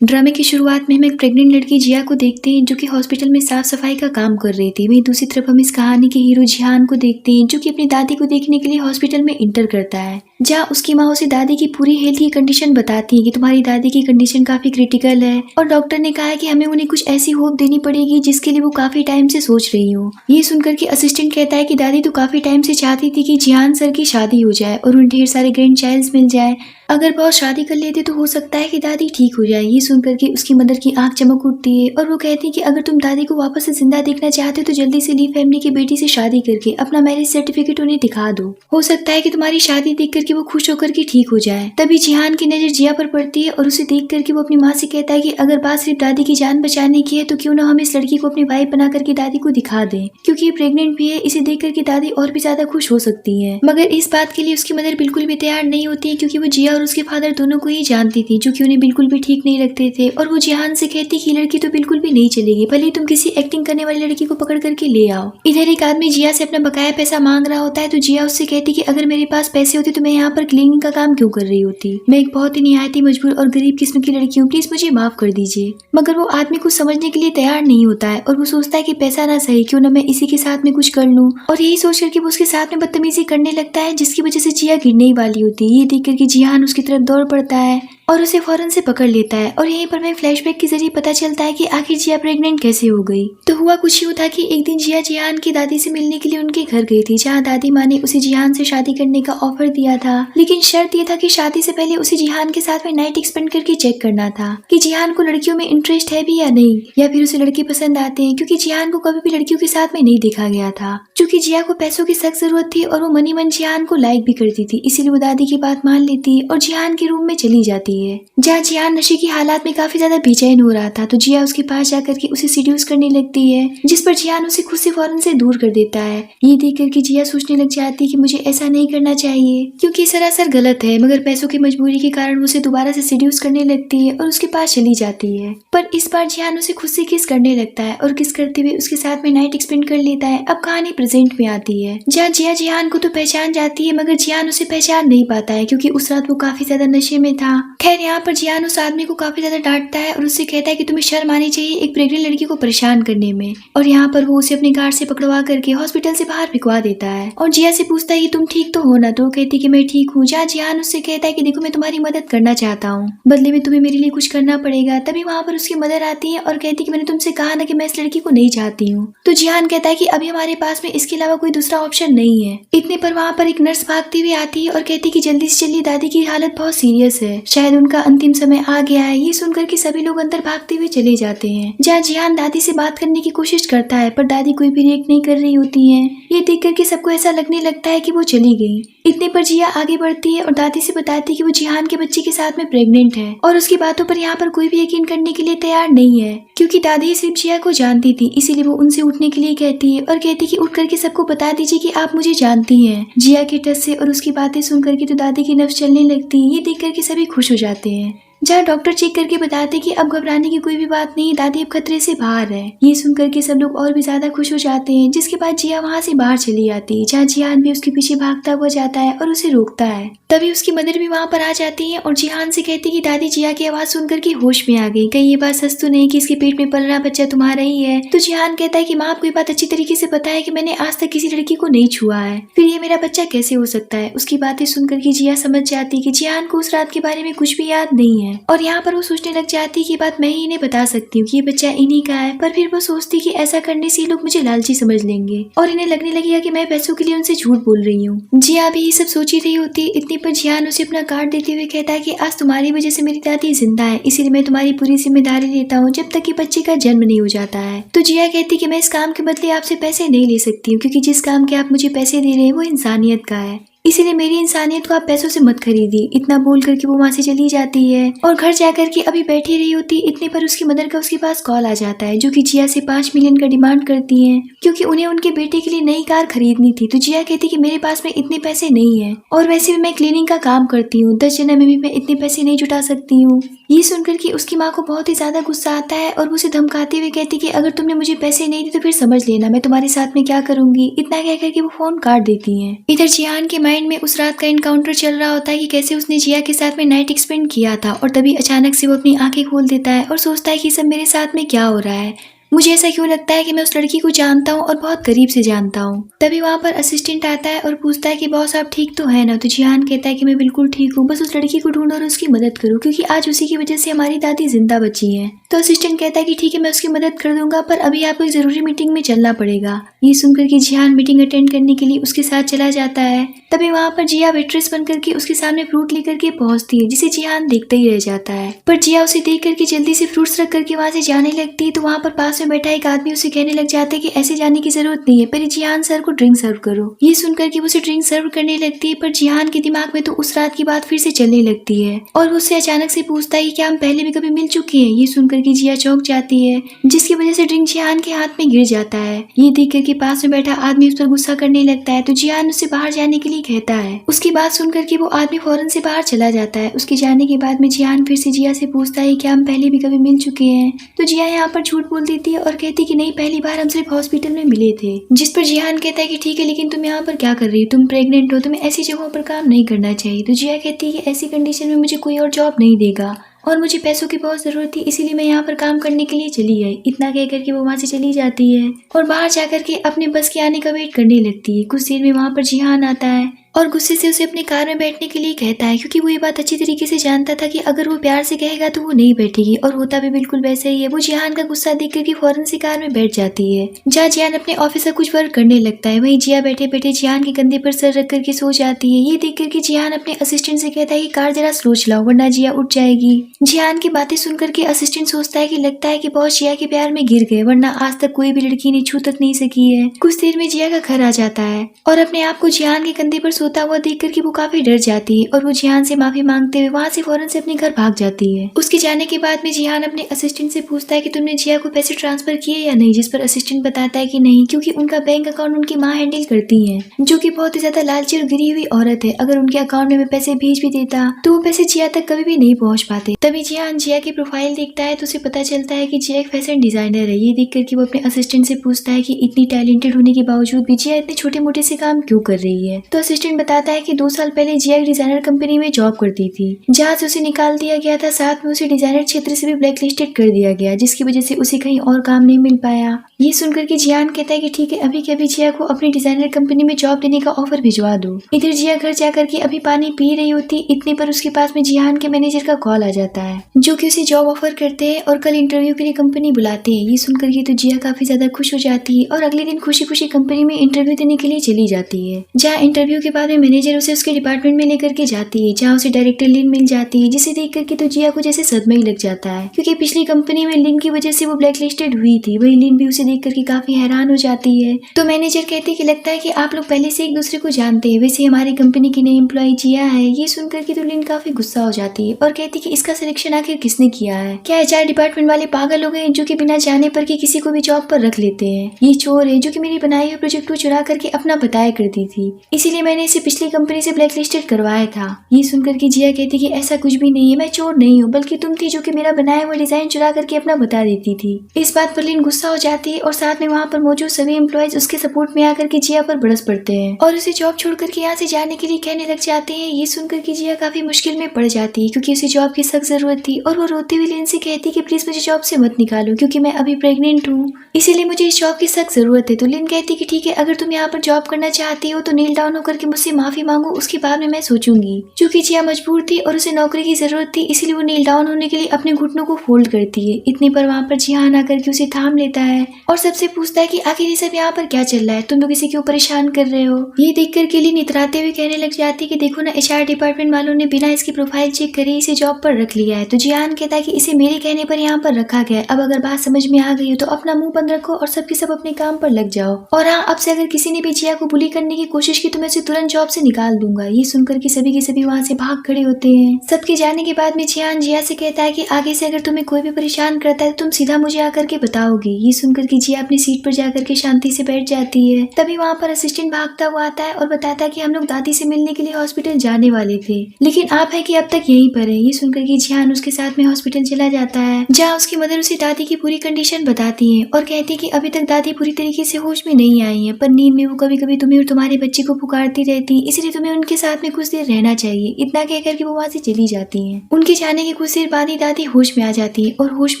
ड्रामे की शुरुआत में हम एक प्रेग्नेंट लड़की जिया को देखते हैं जो कि हॉस्पिटल में साफ सफाई का काम कर रही थी। वहीं दूसरी तरफ हम इस कहानी के हीरो जिहान को देखते हैं जो कि अपनी दादी को देखने के लिए हॉस्पिटल में इंटर करता है, जहाँ उसकी माँ उसे दादी की पूरी हेल्थ की कंडीशन बताती है कि तुम्हारी दादी की कंडीशन काफी क्रिटिकल है और डॉक्टर ने कहा है कि हमें उन्हें कुछ ऐसी होप देनी पड़ेगी जिसके लिए वो काफी टाइम से सोच रही हो। ये सुनकर के असिस्टेंट कहता है कि दादी तो काफी टाइम से चाहती थी कि जिहान सर की शादी हो जाए और उन्हें ढेर सारे ग्रैंड चाइल्ड मिल जाए। अगर बहुत शादी कर लेते तो हो सकता है कि दादी ठीक हो जाए। ये सुनकर के उसकी मदर की आंख चमक उठती है और वो कहती है कि अगर तुम दादी को वापस से जिंदा देखना चाहते हो तो जल्दी से ली फैमिली की बेटी से शादी करके अपना मैरिज सर्टिफिकेट उन्हें दिखा दो। हो सकता है कि तुम्हारी शादी देख करके वो खुश होकर के ठीक हो जाए। तभी जिहान की नजर जिया पर पड़ती है और उसे देख करके वो अपनी माँ से कहता है कि अगर बात सिर्फ दादी की जान बचाने की है तो क्यों ना हम इस लड़की को अपनी वाइफ बना करके दादी को दिखा दें, क्योंकि ये प्रेग्नेंट भी है। इसे देख करके दादी और भी ज्यादा खुश हो सकती है। मगर इस बात के लिए उसकी मदर बिल्कुल भी तैयार नहीं होती है, क्योंकि वो जिया और उसके फादर दोनों को ही जानती थी जो कि उन्हें बिल्कुल भी ठीक नहीं लगते थे। और वो जिहान से कहती कि लड़की तो बिल्कुल भी नहीं चलेगी, भले तुम किसी एक्टिंग करने वाली लड़की को पकड़ करके ले आओ। इधर एक आदमी जिया से अपना बकाया पैसा मांग रहा होता है तो जिया उससे कहती कि अगर मेरे पास पैसे होते तो मैं यहाँ पर क्लीनिंग का काम क्यों कर रही होती। मैं एक बहुत ही निहायती मजबूर और गरीब किस्म की लड़की हूँ, प्लीज मुझे माफ कर दीजिए। मगर वो आदमी कुछ समझने के लिए तैयार नहीं होता है और वो सोचता है कि पैसा ना सही, क्यों ना मैं इसी के साथ में कुछ कर लूँ। और यही सोच करके वो उसके साथ में बदतमीजी करने लगता है, जिसकी वजह से जिया गिरने ही वाली होती है। ये देख करके जिहान उसकी तरफ दौड़ पड़ता है और उसे फौरन से पकड़ लेता है। और यहीं पर हमें फ्लैशबैक के जरिए पता चलता है कि आखिर जिया प्रेग्नेंट कैसे हो गई। तो हुआ कुछ यूँ था कि एक दिन जिया जिहान की दादी से मिलने के लिए उनके घर गई थी, जहाँ दादी माँ ने उसे जिहान से शादी करने का ऑफर दिया था। लेकिन शर्त ये था कि शादी से पहले उसे जिहान के साथ में नाइट स्पेंड करके चेक करना था कि जिहान को लड़कियों में इंटरेस्ट है भी या नहीं, या फिर उसे लड़के पसंद आते हैं, क्योंकि जिहान को कभी भी लड़कियों के साथ में नहीं देखा गया था। क्योंकि जिया को पैसों की सख्त जरूरत थी और वो मनी मन जिहान को लाइक भी करती थी, इसीलिए वो दादी की बात मान लेती है और जिहान के रूम में चली जाती है, जहाँ जिहान नशे की हालात में काफी ज्यादा बेचैन हो रहा था। तो जिया उसके पास जाकर के उसे सीड्यूस करने लगती है, जिस पर जिहान उसे खुद से फौरन से दूर कर देता है। ये देख करके जिया सोचने लग जाती है कि मुझे ऐसा नहीं करना चाहिए, क्योंकि सरासर गलत है। मगर पैसों की मजबूरी के कारण उसे दोबारा से सीड्यूस करने लगती है और उसके पास चली जाती है। पर इस बार जिहान उसे खुद से किस करने लगता है और किस करते हुए उसके साथ में नाइट स्पेंड कर लेता है। अब कहानी प्रेजेंट में आती है, जहाँ जिया जिहान को तो पहचान जाती है, मगर जिहान उसे पहचान नहीं पाता है, क्योंकि उस रात वो काफी ज्यादा नशे में था। खैर यहाँ पर जिहान उस आदमी को काफी ज्यादा डांटता है और उससे कहता है कि तुम्हें शर्म आनी चाहिए एक प्रेग्नेंट लड़की को परेशान करने में। और यहाँ पर वो उसे अपने गार्ड से पकड़वा करके हॉस्पिटल से बाहर फिकवा देता है और जिया से पूछता है कि तुम ठीक तो हो ना। तो वो कहती कि मैं ठीक हूँ। जहाँ जिहान उससे कहता है कि देखो मैं तुम्हारी मदद करना चाहता हूँ, बदले में तुम्हें मेरे लिए कुछ करना पड़ेगा। तभी वहाँ पर उसकी मदर आती है और कहती कि मैंने तुमसे कहा ना कि मैं इस लड़की को नहीं चाहती हूँ। तो जिहान कहता है कि अभी हमारे पास में इसके अलावा कोई दूसरा ऑप्शन नहीं है। इतने पर वहाँ पर एक नर्स भागती हुई आती है और कहती कि जल्दी से चलिए, दादी की हालत बहुत सीरियस है, शायद उनका अंतिम समय आ गया है। ये सुनकर के सभी लोग अंदर भागते हुए चले जाते हैं, जहाँ जिहान दादी से बात करने की कोशिश करता है, पर दादी कोई भी रिएक्ट नहीं कर रही होती है। ये देख करके सबको ऐसा लगने लगता है कि वो चली गई। इतने पर जिया आगे बढ़ती है और दादी से बताती है कि वो जिहान के बच्चे के साथ में प्रेग्नेंट है, और उसकी बातों पर यहाँ पर कोई भी यकीन करने के लिए तैयार नहीं है, क्योंकि दादी सिर्फ जिया को जानती थी। इसीलिए वो उनसे उठने के लिए कहती है और कहती कि उठ करके सबको बता दीजिए कि आप मुझे जानती हैं। जिया के टच से और उसकी बातें सुन करके तो दादी की नब्ज चलने लगती है। ये देख करके सभी खुश हो जाते हैं, जहाँ डॉक्टर चेक करके बताते कि अब घबराने की कोई भी बात नहीं, दादी अब खतरे से बाहर है। ये सुन करके सब लोग और भी ज्यादा खुश हो जाते हैं, जिसके बाद जिया वहाँ से बाहर चली जाती है, जहाँ जिहान भी उसके पीछे भागता हुआ जाता है और उसे रोकता है। तभी उसकी मदर भी वहाँ पर आ जाती है और जिहान से कहती कि दादी जिया की आवाज सुनकर के होश में आ गई, कहीं ये बात सच तो नहीं कि इसके पेट में पल रहा बच्चा तुम्हारा ही है। तो जिहान कहता है कि माँ आपको ये बात अच्छी तरीके से पता है कि मैंने आज तक किसी लड़की को नहीं छुआ है, फिर ये मेरा बच्चा कैसे हो सकता है। उसकी बातें सुनकर के जिया समझ जाती कि जिहान को उस रात के बारे में कुछ भी याद नहीं है, और यहाँ पर वो सोचने लग जाती कि बात मैं ही इन्हें बता सकती हूँ कि ये बच्चा इन्हीं का है। पर फिर वो सोचती कि ऐसा करने से ये लोग मुझे लालची समझ लेंगे और इन्हें लगने लगेगा कि मैं पैसों के लिए उनसे झूठ बोल रही हूँ। जिया भी ये सब सोच ही रही होती। इतनी पर जिहान उसे अपना कार्ड देते हुए कहता है कि आज तुम्हारी वजह से मेरी दादी जिंदा है, इसीलिए मैं तुम्हारी पूरी जिम्मेदारी लेता हूँ जब तक कि बच्चे का जन्म नहीं हो जाता है। तो जिया कहती कि मैं इस काम के बदले आपसे पैसे नहीं ले सकती हूँ, क्योंकि जिस काम के आप मुझे पैसे दे रहे हैं वो इंसानियत का है, इसीलिए मेरी इंसानियत को आप पैसों से मत खरीदिए। इतना बोल करके वो वहाँ से चली जाती है और घर जाकर के अभी बैठी रही होती। इतने पर उसकी मदर का उसके पास कॉल आ जाता है, जो कि जिया से 5 मिलियन का डिमांड करती हैं, क्योंकि उन्हें उनके बेटे के लिए नई कार खरीदनी थी। तो जिया कहती कि मेरे पास में इतने पैसे नहीं है, और वैसे भी मैं क्लीनिंग का काम करती हूँ, 10 जन्म में भी मैं इतने पैसे नहीं जुटा सकती हूँ। ये सुनकर कि उसकी माँ को बहुत ही ज्यादा गुस्सा आता है और वो उसे धमकाते हुए कहती कि अगर तुमने मुझे पैसे नहीं दिए तो फिर समझ लेना मैं तुम्हारे साथ में क्या करूंगी। इतना कहकर के वो फोन काट देती है। इधर जियान के माइंड में उस रात का इनकाउंटर चल रहा होता है कि कैसे उसने जिया के साथ में नाइट स्पेंड किया था और तभी अचानक से वो अपनी आंखें खोल देता है और सोचता है कि सब मेरे साथ में क्या हो रहा है। मुझे ऐसा क्यों लगता है कि मैं उस लड़की को जानता हूँ और बहुत करीब से जानता हूँ। तभी वहाँ पर असिस्टेंट आता है और पूछता है कि बॉस आप ठीक तो है ना। तो जिहान कहता है कि मैं बिल्कुल ठीक हूँ, बस उस लड़की को ढूंढो और उसकी मदद करो क्योंकि आज उसी की वजह से हमारी दादी जिंदा बची है। तो असिस्टेंट कहता है कि ठीक है मैं उसकी मदद कर दूंगा पर अभी आपको एक जरूरी मीटिंग में चलना पड़ेगा। ये सुनकर कि जिहान मीटिंग अटेंड करने के लिए उसके साथ चला जाता है। तभी वहाँ पर जिया वेट्रेस बनकर के उसके सामने फ्रूट लेकर के पहुंचती है जिसे जिहान देखता ही रह जाता है। पर जिया उसे देख करके जल्दी से फ्रूट्स रख करके वहाँ से जाने लगती है। तो वहाँ पर पास में बैठा एक आदमी उसे कहने लग जाता है कि ऐसे जाने की जरूरत नहीं है, पहले जिहान सर को ड्रिंक सर्व करो। ये सुनकर कि वो उसे ड्रिंक सर्व करने लगती है पर जिहान के दिमाग में तो उस रात की बात फिर से चलने लगती है और वो उससे अचानक से पूछता है कि क्या हम पहले भी कभी मिल चुके हैं। ये सुनकर कि जिया चौंक जाती है जिसकी वजह से ड्रिंक जिहान के हाथ में गिर जाता है। ये देख कर के पास में बैठा आदमी उस पर गुस्सा करने लगता है तो जिहान उससे बाहर जाने के लिए कहता है। उसकी बात सुनकर कि वो आदमी फौरन से बाहर चला जाता है। उसके जाने के बाद में जिहान फिर से जिया से पूछता है कि हम पहले भी कभी मिल चुके हैं। तो जिया यहाँ पर झूठ बोल देती है और कहती कि नहीं, पहली बार हम सिर्फ हॉस्पिटल में मिले थे। जिस पर जिहान कहता है कि ठीक है लेकिन तुम यहाँ पर क्या कर रही हो, तुम प्रेग्नेंट हो, तुम्हें ऐसी जगहों पर काम नहीं करना चाहिए। तो जिया कहती है कि ऐसी कंडीशन में मुझे कोई और जॉब नहीं देगा और मुझे पैसों की बहुत जरूरत थी इसीलिए मैं यहाँ पर काम करने के लिए चली आई। इतना कहकर के वो वहाँ से चली जाती है और बाहर जाकर के अपने बस के आने का वेट करने लगती है। कुछ देर में वहाँ पर जिहान आता है और गुस्से से उसे अपनी कार में बैठने के लिए कहता है क्योंकि वो ये बात अच्छी तरीके से जानता था कि अगर वो प्यार से कहेगा तो वो नहीं बैठेगी और होता भी बिल्कुल वैसा ही है। वो जिहान का गुस्सा देख कर फौरन से कार में बैठ जाती है जहाँ जिहान अपने ऑफिस का कुछ वर्क करने लगता है। वहीं जिया बैठे बैठे जिहान के कंधे पर सर रख करके सो जाती है। ये देख करके जिहान अपने असिस्टेंट से कहता है कि कार जरा स्लो चलाओ वरना जिया उठ जाएगी। जिहान की बातें सुनकर के असिस्टेंट सोचता है कि लगता है कि बॉस जिया के प्यार में गिर गए वरना आज तक कोई भी लड़की ने छू तक नहीं सकी है। कुछ देर में जिया का घर आ जाता है और अपने आप को जिहान के कंधे पर सोता हुआ देख कर वो काफी डर जाती है और वो जिहान से माफी मांगते हुए वहाँ से फौरन से अपने घर भाग जाती है। उसके जाने के बाद में जिहान अपने असिस्टेंट से पूछता है कि तुमने जिया को पैसे ट्रांसफर किए या नहीं, जिस पर असिस्टेंट बताता है कि नहीं क्योंकि उनका बैंक अकाउंट उनकी माँ हैंडल करती है जो कि बहुत ही ज्यादा लालची और गिरी हुई औरत है। अगर उनके अकाउंट में मैं पैसे भेज भी देता तो वो पैसे जिया तक कभी भी नहीं पहुँच पाते। तभी जिहान जिया की प्रोफाइल देखता है तो उसे पता चलता है कि जिया एक फैशन डिजाइनर है। ये देख करके वो अपने असिस्टेंट से पूछता है कि इतनी टैलेंटेड होने के बावजूद भी जिया इतने छोटे मोटे से काम क्यों कर रही है। तो असिस्टेंट बताता है कि 2 साल पहले जिया एक डिजाइनर कंपनी में जॉब करती थी जहाँ से उसे निकाल दिया गया था, साथ में उसे डिजाइनर क्षेत्र से भी ब्लैक लिस्टेड कर दिया गया जिसकी वजह से उसे कहीं और काम नहीं मिल पाया। ये सुनकर के जिहान कहता है कि ठीक है अभी के अभी जिया को अपनी डिजाइनर कंपनी में जॉब देने का ऑफर भिजवा दो। इधर जिया घर जाकर के अभी पानी पी रही होती इतने पर उसके पास में जिहान के मैनेजर का कॉल आ जाता है जो कि उसे जॉब ऑफर करते हैं और कल इंटरव्यू के लिए कंपनी बुलाते हैं। ये सुनकर के तो जिया काफी ज्यादा खुश हो जाती है और अगले दिन खुशी खुशी कंपनी में इंटरव्यू देने के लिए चली जाती है जहाँ इंटरव्यू के बाद में मैनेजर उसे उसके डिपार्टमेंट में लेकर के जाती है जहाँ उसे डायरेक्टर लिन मिल जाती है जिसे देख करके तो जिया को जैसे सदमा ही लग जाता है क्योंकि पिछली कंपनी में लिन की वजह से वो ब्लैक लिस्टेड हुई थी। वही लिन भी उसे देख करके काफी हैरान हो जाती है। तो मैनेजर कहती है कि लगता है कि आप लोग पहले से एक दूसरे को जानते हैं, वैसे हमारी कंपनी की नई एम्प्लॉय जिया है। ये सुनकर के तो लिन काफी गुस्सा हो जाती है और कहती कि इसका सिलेक्शन आखिर किसने किया है, क्या HR डिपार्टमेंट वाले पागल हो गए जो कि बिना जाने पर कि किसी को भी जॉब पर रख लेते हैं। ये चोर है जो कि मेरी बनाई हुई प्रोजेक्ट को चुरा करके अपना बताया करती थी, इसीलिए मैंने इसे पिछली कंपनी से ब्लैक लिस्टेड करवाया था। ये सुनकर के जिया कहती कि ऐसा कुछ भी नहीं है, मैं चोर नहीं हूँ बल्कि तुम थी जो कि मेरा बनाया हुआ डिजाइन चुरा करके अपना बता देती थी। इस बात पर लिन गुस्सा हो जाती है और साथ में वहाँ पर मौजूद सभी एम्प्लॉयज उसके सपोर्ट में आकर के जिया पर बरस पड़ते हैं और उसे जॉब छोड़ करके यहाँ से जाने के लिए कहने लग जाते हैं। ये सुनकर के जिया काफी मुश्किल में पड़ जाती है क्योंकि उसे जॉब की सख्त जरूरत थी और वो रोते हुए लिन से कहती कि प्लीज मुझे जॉब से मत निकालो क्योंकि मैं अभी प्रेग्नेंट हूँ, इसीलिए मुझे इस जॉब की सख्त जरूरत है। तो लिन कहती कि ठीक है अगर तुम यहाँ पर जॉब करना चाहती हो तो नील डाउन होकर के मुझसे माफी मांगो, उसके बाद में मैं सोचूंगी। क्योंकि जिया मजबूर थी और उसे नौकरी की जरूरत थी इसीलिए वो नील डाउन होने के लिए अपने घुटनों को फोल्ड करती है। इतने पर वहाँ पर जिहान आकर के उसे थाम लेता है और सबसे पूछता है कि आखिर ये सब यहाँ पर क्या चल रहा है, तुम लोग इसे क्यों परेशान कर रहे हो। ये देख कर के लिन इतराते हुए कहने लग जाती है कि देखो ना HR डिपार्टमेंट वालों ने बिना इसकी प्रोफाइल चेक करे इसे जॉब पर रख लिया है। तो जिहान कहता है कि इसे मेरे कहने पर यहाँ पर रखा गया है, अब अगर बात समझ में आ गई हो तो अपना मुंह बंद रखो और सबके सब अपने काम पर लग जाओ। और हाँ, अब से अगर किसी ने भी जिया को बुली करने की कोशिश की तो मैं उसे तुरंत तुरंत जॉब से निकाल दूंगा। ये सुनकर के सभी के सभी वहाँ से भाग खड़े होते हैं। सबके जाने के बाद में जियान जिया से कहता है कि आगे से अगर तुम्हें कोई भी परेशान करता है तो तुम सीधा मुझे आकर के बताओगी। ये सुनकर के जिया अपनी सीट पर जाकर के शांति से बैठ जाती है। तभी वहाँ पर असिस्टेंट भागता हुआ आता है और बताता है कि हम लोग दादी से मिलने के लिए हॉस्पिटल जाने वाले थे, लेकिन आप है कि अब तक यहीं पर है। ये सुनकर के जियान उसके साथ में हॉस्पिटल चला जाता है, जहाँ उसकी मदर उसे दादी की पूरी कंडीशन बताती है और कहती है कि अभी तक दादी पूरी तरीके से होश में नहीं आई है, पर नींद में वो कभी कभी तुम्हें और तुम्हारे बच्चे को पुकारती रहती, इसलिए तुम्हें उनके साथ में कुछ देर रहना चाहिए। इतना कहकर के वो वहाँ से चली जाती है। उनके जाने के कुछ देर बाद ही दादी होश में आ जाती है और होश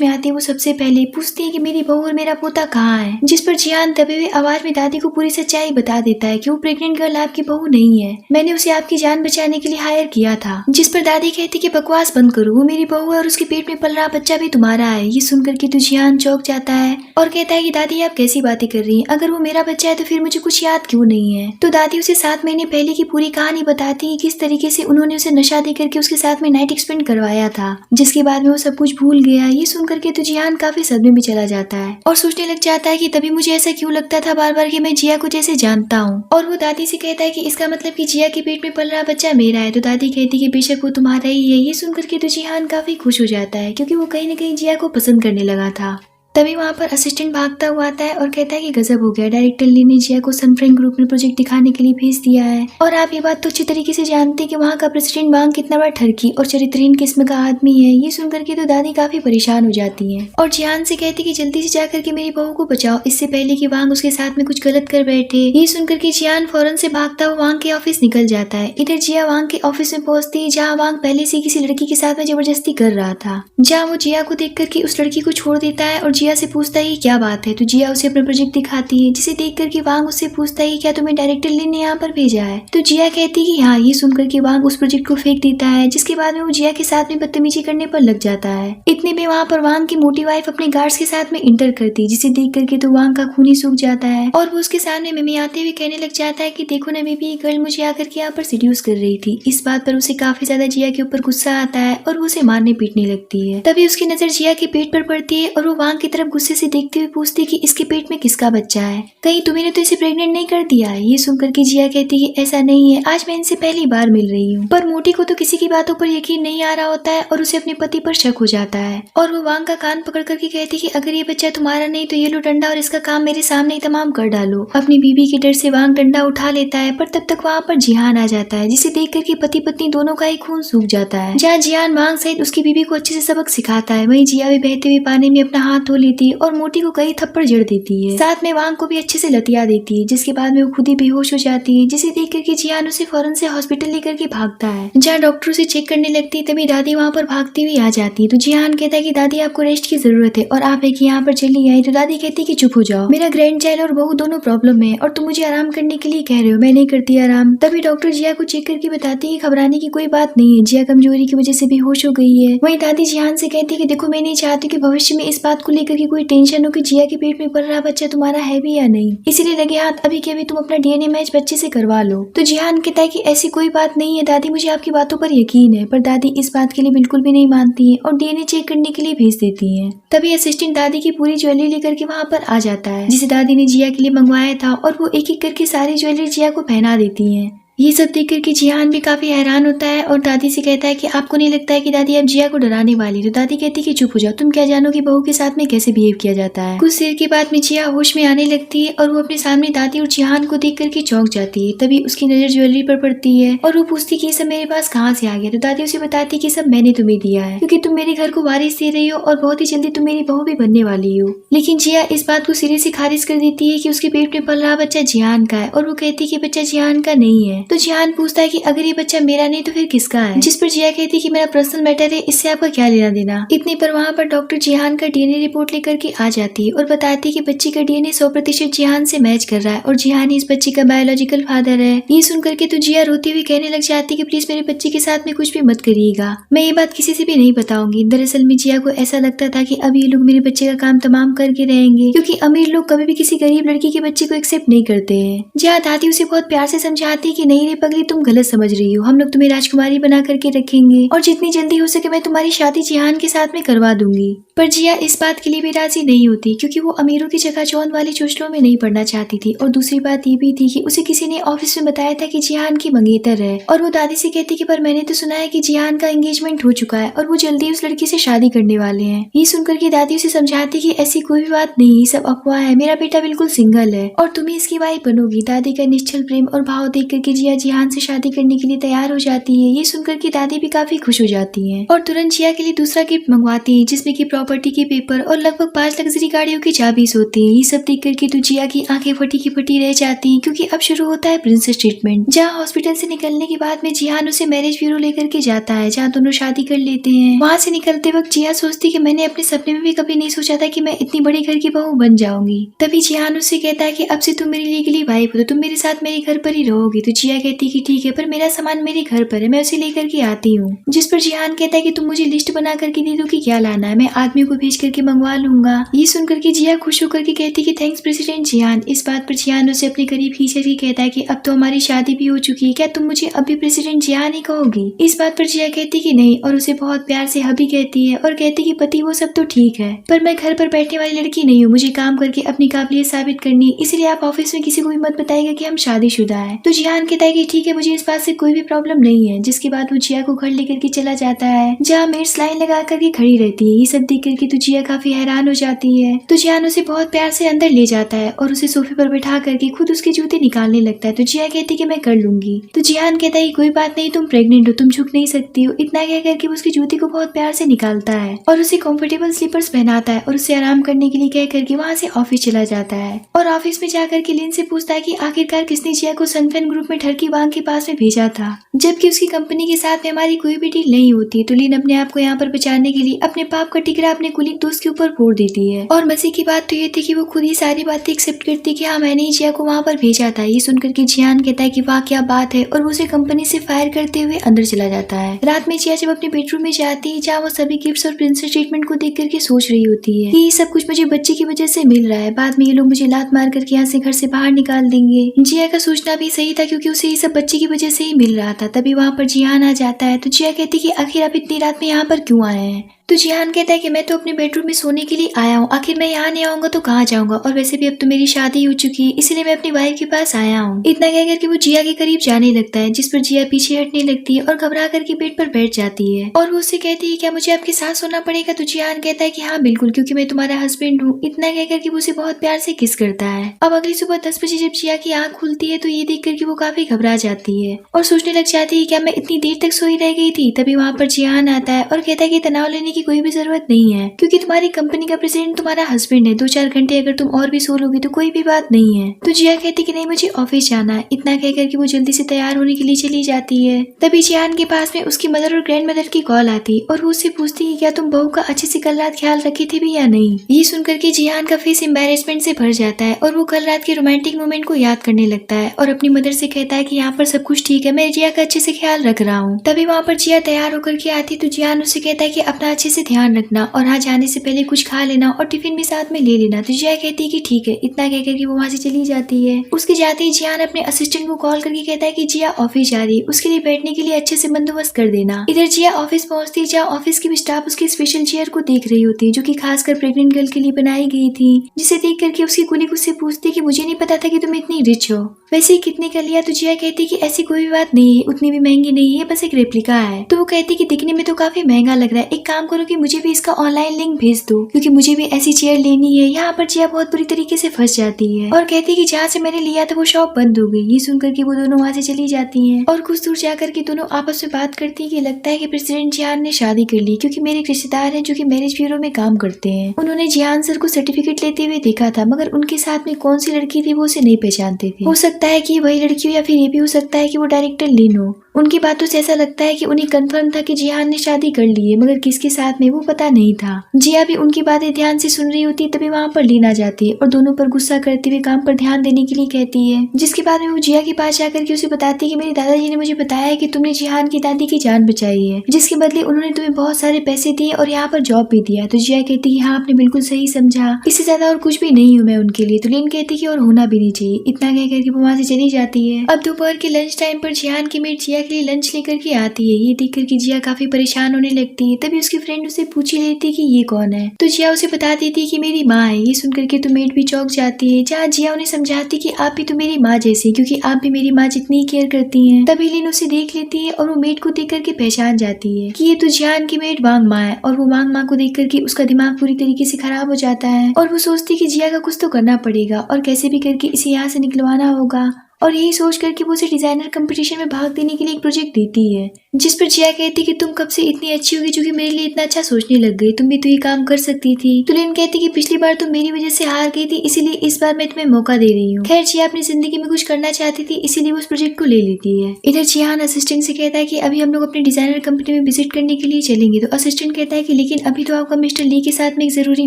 में आती है वो सबसे पहले पूछती है कि मेरी बहू और मेरा पोता कहाँ है। जिस पर जियान दबे हुए आवाज में दादी को पूरी सच्चाई बता देता है कि वो प्रेग्नेंट गर्ल आपकी बहू नहीं है, मैंने उसे आपकी जान बचाने के लिए हायर किया था। जिस पर दादी कहती कि बकवास बंद करो, वो मेरी बहू है और उसके पेट में पल रहा बच्चा भी तुम्हारा है। ये सुनकर के तो जियान चौंक जाता है और कहता है कि दादी आप कैसी बातें कर रही हैं, अगर वो मेरा बच्चा है तो फिर मुझे कुछ याद क्यों नहीं है। तो दादी उसे 7 महीने पहले की पूरी कहानी बताती है, किस तरीके से उन्होंने उसे नशा दे करके उसके साथ में नाइट एक्सपेंड करवाया था, जिसके बाद में वो सब कुछ भूल गया। ये सुनकर के तो जियान काफी सदमे में चला जाता है और सोचने लग जाता है कि तभी मुझे ऐसा क्यों लगता था बार बार कि मैं जिया को जैसे जानता हूँ। और वो दादी से कहता है कि इसका मतलब कि जिया के पेट में पल रहा बच्चा मेरा है। तो दादी कहती कि बेशक वो तुम्हारा ही है। ये सुनकर के तो जियान काफी खुश हो जाता है, क्योंकि वो कहीं न कहीं जिया को पसंद करने लगा था। तभी वहाँ पर असिस्टेंट भागता हुआ आता है और कहता है कि गजब हो गया, डायरेक्टर ली ने जिया को सनफ्रैंक ग्रुप में प्रोजेक्ट दिखाने के लिए भेज दिया है। और आप ये बात तो अच्छी तरीके से जानते हैं कि वहाँ का प्रेसिडेंट वांग कितना बड़ा ठरकी और चरित्रहीन किस्म का आदमी है। ये सुनकर के तो दादी काफी परेशान हो जाती है और जियान से कहती कि जल्दी से जाकर के मेरी बहू को बचाओ, इससे पहले कि वांग उसके साथ में कुछ गलत कर बैठे। ये सुनकर के जियान फौरन से भागता हुआ वांग के ऑफिस निकल जाता है। इधर जिया वांग के ऑफिस में पहुंचती है, जहाँ वांग पहले से किसी लड़की के साथ में जबरदस्ती कर रहा था, जहाँ वो जिया को देख करके उस लड़की को छोड़ देता है और जिया से पूछता है क्या बात है। तो जिया उसे अपना प्रोजेक्ट दिखाती है, जिसे देख करके वांग उससे पूछता है क्या तुम्हें डायरेक्टर ली ने यहाँ पर भेजा है। तो जिया कहती है कि हाँ। ये सुनकर के वांग उस प्रोजेक्ट को फेंक देता है, जिसके बाद में वो जिया के साथ में बदतमीजी करने पर लग जाता है। इतने में वहाँ पर वांग की मोटी वाइफ अपने गार्ड्स के साथ में इंटर करती है, जिसे देख करके तो वांग का खून ही सूख जाता है और वो उसके सामने मिमियाते हुए कहने लग जाता है कि देखो ना बेबी, ये गर्ल मुझे आकर के यहाँ पर सीड्यूस कर रही थी। इस बात पर उसे काफी ज्यादा जिया के ऊपर गुस्सा आता है और वो उसे मारने पीटने लगती है। तभी उसकी नजर जिया के पेट पर पड़ती है और वो वांग की तरफ गुस्से से देखते हुए पूछती है कि इसके पेट में किसका बच्चा है, कहीं तुम्हें तो इसे प्रेग्नेंट नहीं कर दिया है। ये सुनकर के जिया कहती है ऐसा नहीं है, आज मैं इनसे पहली बार मिल रही हूँ। पर मोटी को तो किसी की बातों पर यकीन नहीं आ रहा होता है और उसे अपने पति पर शक हो जाता है और वो वांग का कान पकड़ करके कहती कि अगर ये बच्चा तुम्हारा नहीं तो ये लो डंडा और इसका काम मेरे सामने ही तमाम कर डालो। अपनी बीबी के डर से वांग डंडा उठा लेता है, पर तब तक वहाँ पर जिहान आ जाता है, जिसे देख करके पति पत्नी दोनों का ही खून सूख जाता है। जहाँ जिहान वांग सहित उसकी बीबी को अच्छे से सबक सिखाता है, वहीं जिया भी बहते हुए पानी में अपना हाथ धो लेती है और मोटी को कई थप्पड़ जड़ देती है, साथ में वांग को भी अच्छे से लतिया देती है, जिसके बाद में वो खुद ही बेहोश हो जाती है, जिसे देख करके जियान उसे फौरन से हॉस्पिटल लेकर के भागता है, जहाँ डॉक्टर उसे चेक करने लगती है। तभी दादी वहाँ पर भागती हुई आ जाती है। तो जियान कहता है कि दादी आपको रेस्ट की जरूरत है और आप है कि यहाँ पर चली आई। तो दादी कहती है कि चुप हो जाओ, मेरा ग्रैंड चाइल्ड और बहू दोनों प्रॉब्लम है और तुम मुझे आराम करने के लिए कह रहे हो, मैं नहीं करती आराम। तभी डॉक्टर जिया को चेक करके बताती है कि घबराने की कोई बात नहीं है, जिया कमजोरी की वजह से बेहोश हो गई है। वहीं दादी जियान से कहती है कि देखो, मैं नहीं चाहती कि भविष्य में इस बात को लेकर के कोई टेंशन हो कि जिया के पेट में पल रहा बच्चा तुम्हारा है भी या नहीं, इसीलिए लगे हाथ अभी के अभी तुम अपना डीएनए मैच बच्चे से करवा लो। तो जिहान कहता है कि ऐसी कोई बात नहीं है दादी, मुझे आपकी बातों पर यकीन है। पर दादी इस बात के लिए बिल्कुल भी नहीं मानती है और डीएनए चेक करने के लिए भेज देती है। तभी असिस्टेंट दादी की पूरी ज्वेलरी लेकर के वहाँ पर आ जाता है, जिसे दादी ने जिया के लिए मंगवाया था, और वो एक एक करके सारी ज्वेलरी जिया को पहना देती है। ये सब देख करके जिहान भी काफी हैरान होता है और दादी से कहता है कि आपको नहीं लगता है कि दादी अब जिया को डराने वाली। तो दादी कहती है कि चुप हो जाओ, तुम क्या जानो कि बहू के साथ में कैसे बिहेव किया जाता है। कुछ देर के बाद में जिया होश में आने लगती है और वो अपने सामने दादी और जिहान को देख करके चौंक जाती है। तभी उसकी नजर ज्वेलरी पर पड़ती है और वो पूछती कि ये सब मेरे पास कहाँ से आ गया। तो दादी उसे बताती कि सब मैंने तुम्हें दिया है, क्योंकि तुम मेरे घर को वारिस दे रही हो और बहुत ही जल्दी तुम मेरी बहू भी बनने वाली हो। लेकिन जिया इस बात को सिरे से खारिज कर देती है कि उसके पेट में पल रहा बच्चा जिहान का है, और वो कहती है कि बच्चा जिहान का नहीं है। तो जिहान पूछता है कि अगर ये बच्चा मेरा नहीं तो फिर किसका है, जिस पर जिया कहती कि मेरा पर्सनल मैटर है, इससे आपका क्या लेना देना। इतने पर वहाँ पर डॉक्टर जिहान का डीएनए रिपोर्ट लेकर के आ जाती है और बताती है कि बच्चे का डीएनए 100% जिहान से मैच कर रहा है और जिहान ही इस बच्चे का बायोलॉजिकल फादर है। ये सुनकर के तो जिया रोती हुई कहने लग जाती है कि प्लीज मेरे बच्चे के साथ में कुछ भी मत करिएगा, मैं ये बात किसी से भी नहीं बताऊंगी। दरअसल में जिया को ऐसा लगता था कि अब ये लोग मेरे बच्चे का काम तमाम करके रहेंगे, क्योंकि अमीर लोग कभी भी किसी गरीब लड़की के बच्चे को एक्सेप्ट नहीं करते हैं। जिया दादी उसे बहुत प्यार से समझाती कि नहीं रे पगली, तुम गलत समझ रही हो। हम लोग तुम्हें राजकुमारी बना करके रखेंगे और जितनी जल्दी हो सके मैं तुम्हारी शादी जिहान के साथ में करवा दूंगी। पर जिया इस बात के लिए भी राजी नहीं होती क्योंकि वो अमीरों की चकाचौंध वाली चोचलों में नहीं पड़ना चाहती थी। और दूसरी बात ये भी थी कि उसे किसी ने ऑफिस में बताया था कि जिहान की मंगेतर है और वो दादी से कहती कि पर मैंने तो सुना है कि जिहान का एंगेजमेंट हो चुका है और वो जल्दी उस लड़की से शादी करने वाले हैं। ये सुनकर के दादी उसे समझाती कि ऐसी कोई भी बात नहीं, सब अफवाह है, मेरा बेटा बिल्कुल सिंगल है और तुम ही इसकी वाइफ बनोगी। दादी का निश्चल प्रेम और भाव देख करके जिया जिहान से शादी करने के लिए तैयार हो जाती है। ये सुनकर के दादी भी काफी खुश हो जाती है और तुरंत जिया के लिए दूसरा गिफ्ट मंगवाती है जिसमें की प्रॉपर्टी के पेपर और लगभग 5 लग्जरी गाड़ियों की चाबीज होती है। ये सब देख करके तो जिया की आंखें फटी की फटी रह जाती हैं क्योंकि अब शुरू होता है प्रिंसेस ट्रीटमेंट। जहाँ हॉस्पिटल से निकलने के बाद में जिहान उसे मैरिज ब्यूरो लेकर के जाता है जहाँ दोनों शादी कर लेते हैं। वहाँ से निकलते वक्त जिया सोचती कि मैंने अपने सपने में भी कभी नहीं सोचा था कि मैं इतनी बड़ी घर की बहू बन जाऊंगी। तभी जिहान उससे कहता है कि अब से तुम मेरी लीगली वाइफ हो तो तुम मेरे साथ मेरे घर पर ही रहोगी। तो जिया कहती कि ठीक है, पर मेरा सामान मेरे घर पर है, मैं उसे लेकर के आती हूँ। जिस पर जिहान कहता है कि तुम मुझे लिस्ट बना करके दे दो कि क्या लाना है, मैं आदमियों को भेज करके मंगवा लूंगा। ये सुनकर के जिया खुश होकर के कहती कि थैंक्स प्रेसिडेंट जिहान। इस बात पर जिहान उसे अपने करीब खींच करके कहता है कि अब तो हमारी शादी भी हो चुकी है, क्या तुम मुझे अब भी प्रेसिडेंट जिहान ही कहोगी। इस बात पर जिया कहती कि नहीं और उसे बहुत प्यार से हबी कहती है और कहती कि पति वो सब तो ठीक है, पर मैं घर पर बैठने वाली लड़की नहीं हूँ, मुझे काम करके अपनी काबिलियत साबित करनी, इसलिए आप ऑफिस में किसी को भी मत बताइएगा कि हम शादीशुदा है। तो जिहान कहता है कि ठीक है, मुझे इस बात से कोई भी प्रॉब्लम नहीं है। जिसके बाद वो जिया को घर लेकर के चला जाता है जहाँ मेड्स लाइन लगा करके खड़ी रहती है। ये सब देख करके तो जिया काफी हैरान हो जाती है। तो जिहान उसे बहुत प्यार से अंदर ले जाता है और उसे सोफे पर बैठा करके खुद उसके जूते निकालने लगता है। तो जिया कहती कि मैं कर लूंगी। तो जिहान कहता है कोई बात नहीं, तुम प्रेग्नेंट हो, तुम झुक नहीं सकती हो। इतना कह करके उसके जूते को बहुत प्यार से निकालता है और उसे कंफर्टेबल स्लीपर्स पहनाता है और उसे आराम करने के लिए कह करके वहाँ से ऑफिस चला जाता है। और ऑफिस में जाकर के लिन से पूछता है कि आखिरकार किसने जिया को सनफेन ग्रुप में ठरकी बांग के पास में भेजा था, जबकि उसकी कंपनी के साथ में हमारी कोई भी डील नहीं होती। तो लिन अपने आप को यहाँ पर बचाने के लिए अपने पाप का टिकरा अपने कुलीग दोस्त के ऊपर फोड़ देती है। और मजे की बात तो ये थी कि वो खुद ही सारी बातें एक्सेप्ट करती कि हाँ मैंने ही जिया को वहाँ पर भेजा था। ये सुनकर के जिहान कहता है कि वाह क्या बात है और वो उसे कंपनी से फायर करते हुए अंदर चला जाता है। रात में जिया जब अपने बेडरूम में जाती है जहाँ वो सभी गिफ्ट्स और प्रिंसेस ट्रीटमेंट को देख करके सोच रही होती है कि ये सब कुछ मुझे बच्चे की वजह से मिल रहा है, बाद में ये लोग मुझे लात मार करके यहाँ से घर से बाहर निकाल देंगे। जिया का सोचना भी सही था क्योंकि उसे ये सब बच्चे की वजह से ही मिल रहा था। तभी वहाँ पर जिहान आ जाता है। तो जिया कहती कि आखिर आप इतनी रात में यहाँ पर क्यों आए हैं। तो जिहान कहता है कि मैं तो अपने बेडरूम में सोने के लिए आया हूँ, आखिर मैं यहाँ नहीं आऊंगा तो कहाँ जाऊंगा, और वैसे भी अब तो मेरी शादी हो चुकी है इसलिए मैं अपनी वाइफ के पास आया हूँ। इतना कह करके वो जिया के करीब जाने लगता है जिस पर जिया पीछे हटने लगती है और घबरा करके बेड पर बैठ जाती है और वो उससे कहती है क्या मुझे आपके साथ सोना पड़ेगा। तो जिहान कहता है कि हाँ बिल्कुल, क्योंकि मैं तुम्हारा हस्बैंड हूँ। इतना कह करके वो उसे बहुत प्यार से किस करता है। अब अगली सुबह 10 बजे जब जिया की आँख खुलती है तो ये देख करके वो काफी घबरा जाती है और सोचने लग जाती है क्या मैं इतनी देर तक सोई रह गई थी। तभी वहाँ पर जिहान आता है और कहता है कि तनाव लेने की कोई भी जरूरत नहीं है क्योंकि तुम्हारी कंपनी का प्रेसिडेंट तुम्हारा हस्बैंड है। 2-4 घंटे अगर तुम और भी सो लोगी तो कोई भी बात नहीं है। तो जिया कहती कि नहीं मुझे ऑफिस जाना है। इतना कहकर कि वो जल्दी से तैयार होने के लिए चली जाती है। तभी जिहान के पास में उसकी मदर और ग्रैंड मदर की कॉल आती और वो उससे पूछती कि क्या तुम बहू का अच्छे से कल रात ख्याल रखी थी भी या नहीं। ये सुनकर के जिहान का फेस एम्बैरेसमेंट से भर जाता है और वो कल रात के रोमांटिक मोमेंट को याद करने लगता है और अपनी मदर से कहता है कि यहाँ पर सब कुछ ठीक है, मैं जिया का अच्छे से ख्याल रख रहा हूँ। तभी वहाँ पर जिया तैयार होकर के आती तो जिहान उसे कहता है कि अपना अच्छे से ध्यान रखना और यहाँ जाने से पहले कुछ खा लेना और टिफिन भी साथ में ले लेना। तो जिया कहती है कि ठीक है। इतना कहकर कि वो वहाँ से चली जाती है। उसके जाते ही जिहान अपने असिस्टेंट को कॉल करके कहता है कि जिया ऑफिस जा रही है, उसके लिए बैठने के लिए अच्छे से बंदोबस्त कर देना। इधर जिया ऑफिस पहुंचती है जहाँ ऑफिस की स्टाफ उसकी स्पेशल चेयर को देख रही होती है जो कि खासकर प्रेग्नेंट गर्ल के लिए बनाई गई थी, जिसे देख करके उसकी कुलीग उससे पूछती है कि मुझे नहीं पता था कि तुम इतनी रिच हो, वैसे ही कितने का लिया। तो जिया कहती है कि ऐसी कोई भी बात नहीं है, उतनी भी महंगी नहीं है, बस एक रेप्लिका है। तो वो कहती है कि दिखने में तो काफी महंगा लग रहा है, एक काम करो कि मुझे भी इसका ऑनलाइन लिंक भेज दो क्योंकि मुझे भी ऐसी चेयर लेनी है। यहाँ पर जिया बहुत बुरी तरीके से फंस जाती है और कहती है कि जहाँ से मैंने लिया था वो शॉप बंद हो गई। ये सुनकर के वो दोनों वहाँ से चली जाती हैं और कुछ दूर जाकर के दोनों आपस में बात करती है कि लगता है कि प्रेसिडेंट जिहान ने शादी कर ली क्योंकि मेरे एक रिश्तेदार हैं जो कि मैरिज ब्यूरो में काम करते हैं। उन्होंने जिहान सर को सर्टिफिकेट लेते हुए देखा था मगर उनके साथ में कौन सी लड़की थी वो उसे नहीं पहचानते थे। हो सकता है कि वही लड़की हो या फिर ये भी हो सकता है कि वो डायरेक्टर लिन हो। उनकी बातों से ऐसा लगता है कि उन्हें कंफर्म था कि जिहान ने शादी कर ली है, मगर किसके साथ में वो पता नहीं था। जिया भी उनकी बातें ध्यान से सुन रही होती, तभी वहाँ पर लीन आ जाती है और दोनों पर गुस्सा करते हुए काम पर ध्यान देने के लिए कहती है। जिसके बाद में वो जिया के पास जाकर के उसे बताती है कि मेरे दादाजी ने मुझे बताया है कि तुमने जिहान की दादी की जान बचाई है, जिसके बदले उन्होंने तुम्हें बहुत सारे पैसे दिए और यहाँ पर जॉब भी दिया। तो जिया कहती है हाँ, आपने बिल्कुल सही समझा, इससे ज्यादा और कुछ भी नहीं हूँ मैं उनके लिए। तो लिन कहती है और होना भी नहीं चाहिए। इतना कह करके वो वहाँ से चली जाती है। अब दोपहर के लंच टाइम पर जिहान की मेट जिया के लिए लंच लेकर के आती है। ये देख करके जिया काफी परेशान होने लगती है। तभी उसकी फ्रेंड उसे पूछ ही लेती है कि ये कौन है। तो जिया उसे बता देती है कि मेरी माँ है। ये सुन करके तो मेट भी चौंक जाती है। जहाँ जिया उन्हें समझाती कि आप भी तो मेरी माँ जैसी, क्योंकि आप भी मेरी माँ जितनी केयर करती हैं। तभी लिन उसे देख लेती है और वो मेट को देख करके पहचान जाती है कि ये तो जिहान की मेट वांग माँ है। और वो वांग माँ को देख करके उसका दिमाग पूरी तरीके से खराब हो जाता है और वो सोचती है कि जिया का कुछ तो करना पड़ेगा और कैसे भी करके इसे यहाँ से निकलवाना होगा। और यही सोच करके वो उसे डिजाइनर कंपटीशन में भाग देने के लिए एक प्रोजेक्ट देती है, जिस पर जिया कहती कि तुम कब से इतनी अच्छी होगी जो कि मेरे लिए इतना अच्छा सोचने लग गई, तुम भी तो ये काम कर सकती थी। तो लिन कहती कि पिछली बार तुम मेरी वजह से हार गई थी, इसीलिए इस बार मैं तुम्हें मौका दे रही हूँ। खैर जिया अपनी जिंदगी में कुछ करना चाहती थी, इसीलिए वो उस प्रोजेक्ट को ले लेती है। इधर जिहान असिस्टेंट से कहता है कि अभी हम लोग अपने डिजाइनर कंपनी में विजिट करने के लिए चलेंगे। तो असिस्टेंट कहता है कि लेकिन अभी तो आपका मिस्टर ली के साथ में एक जरूरी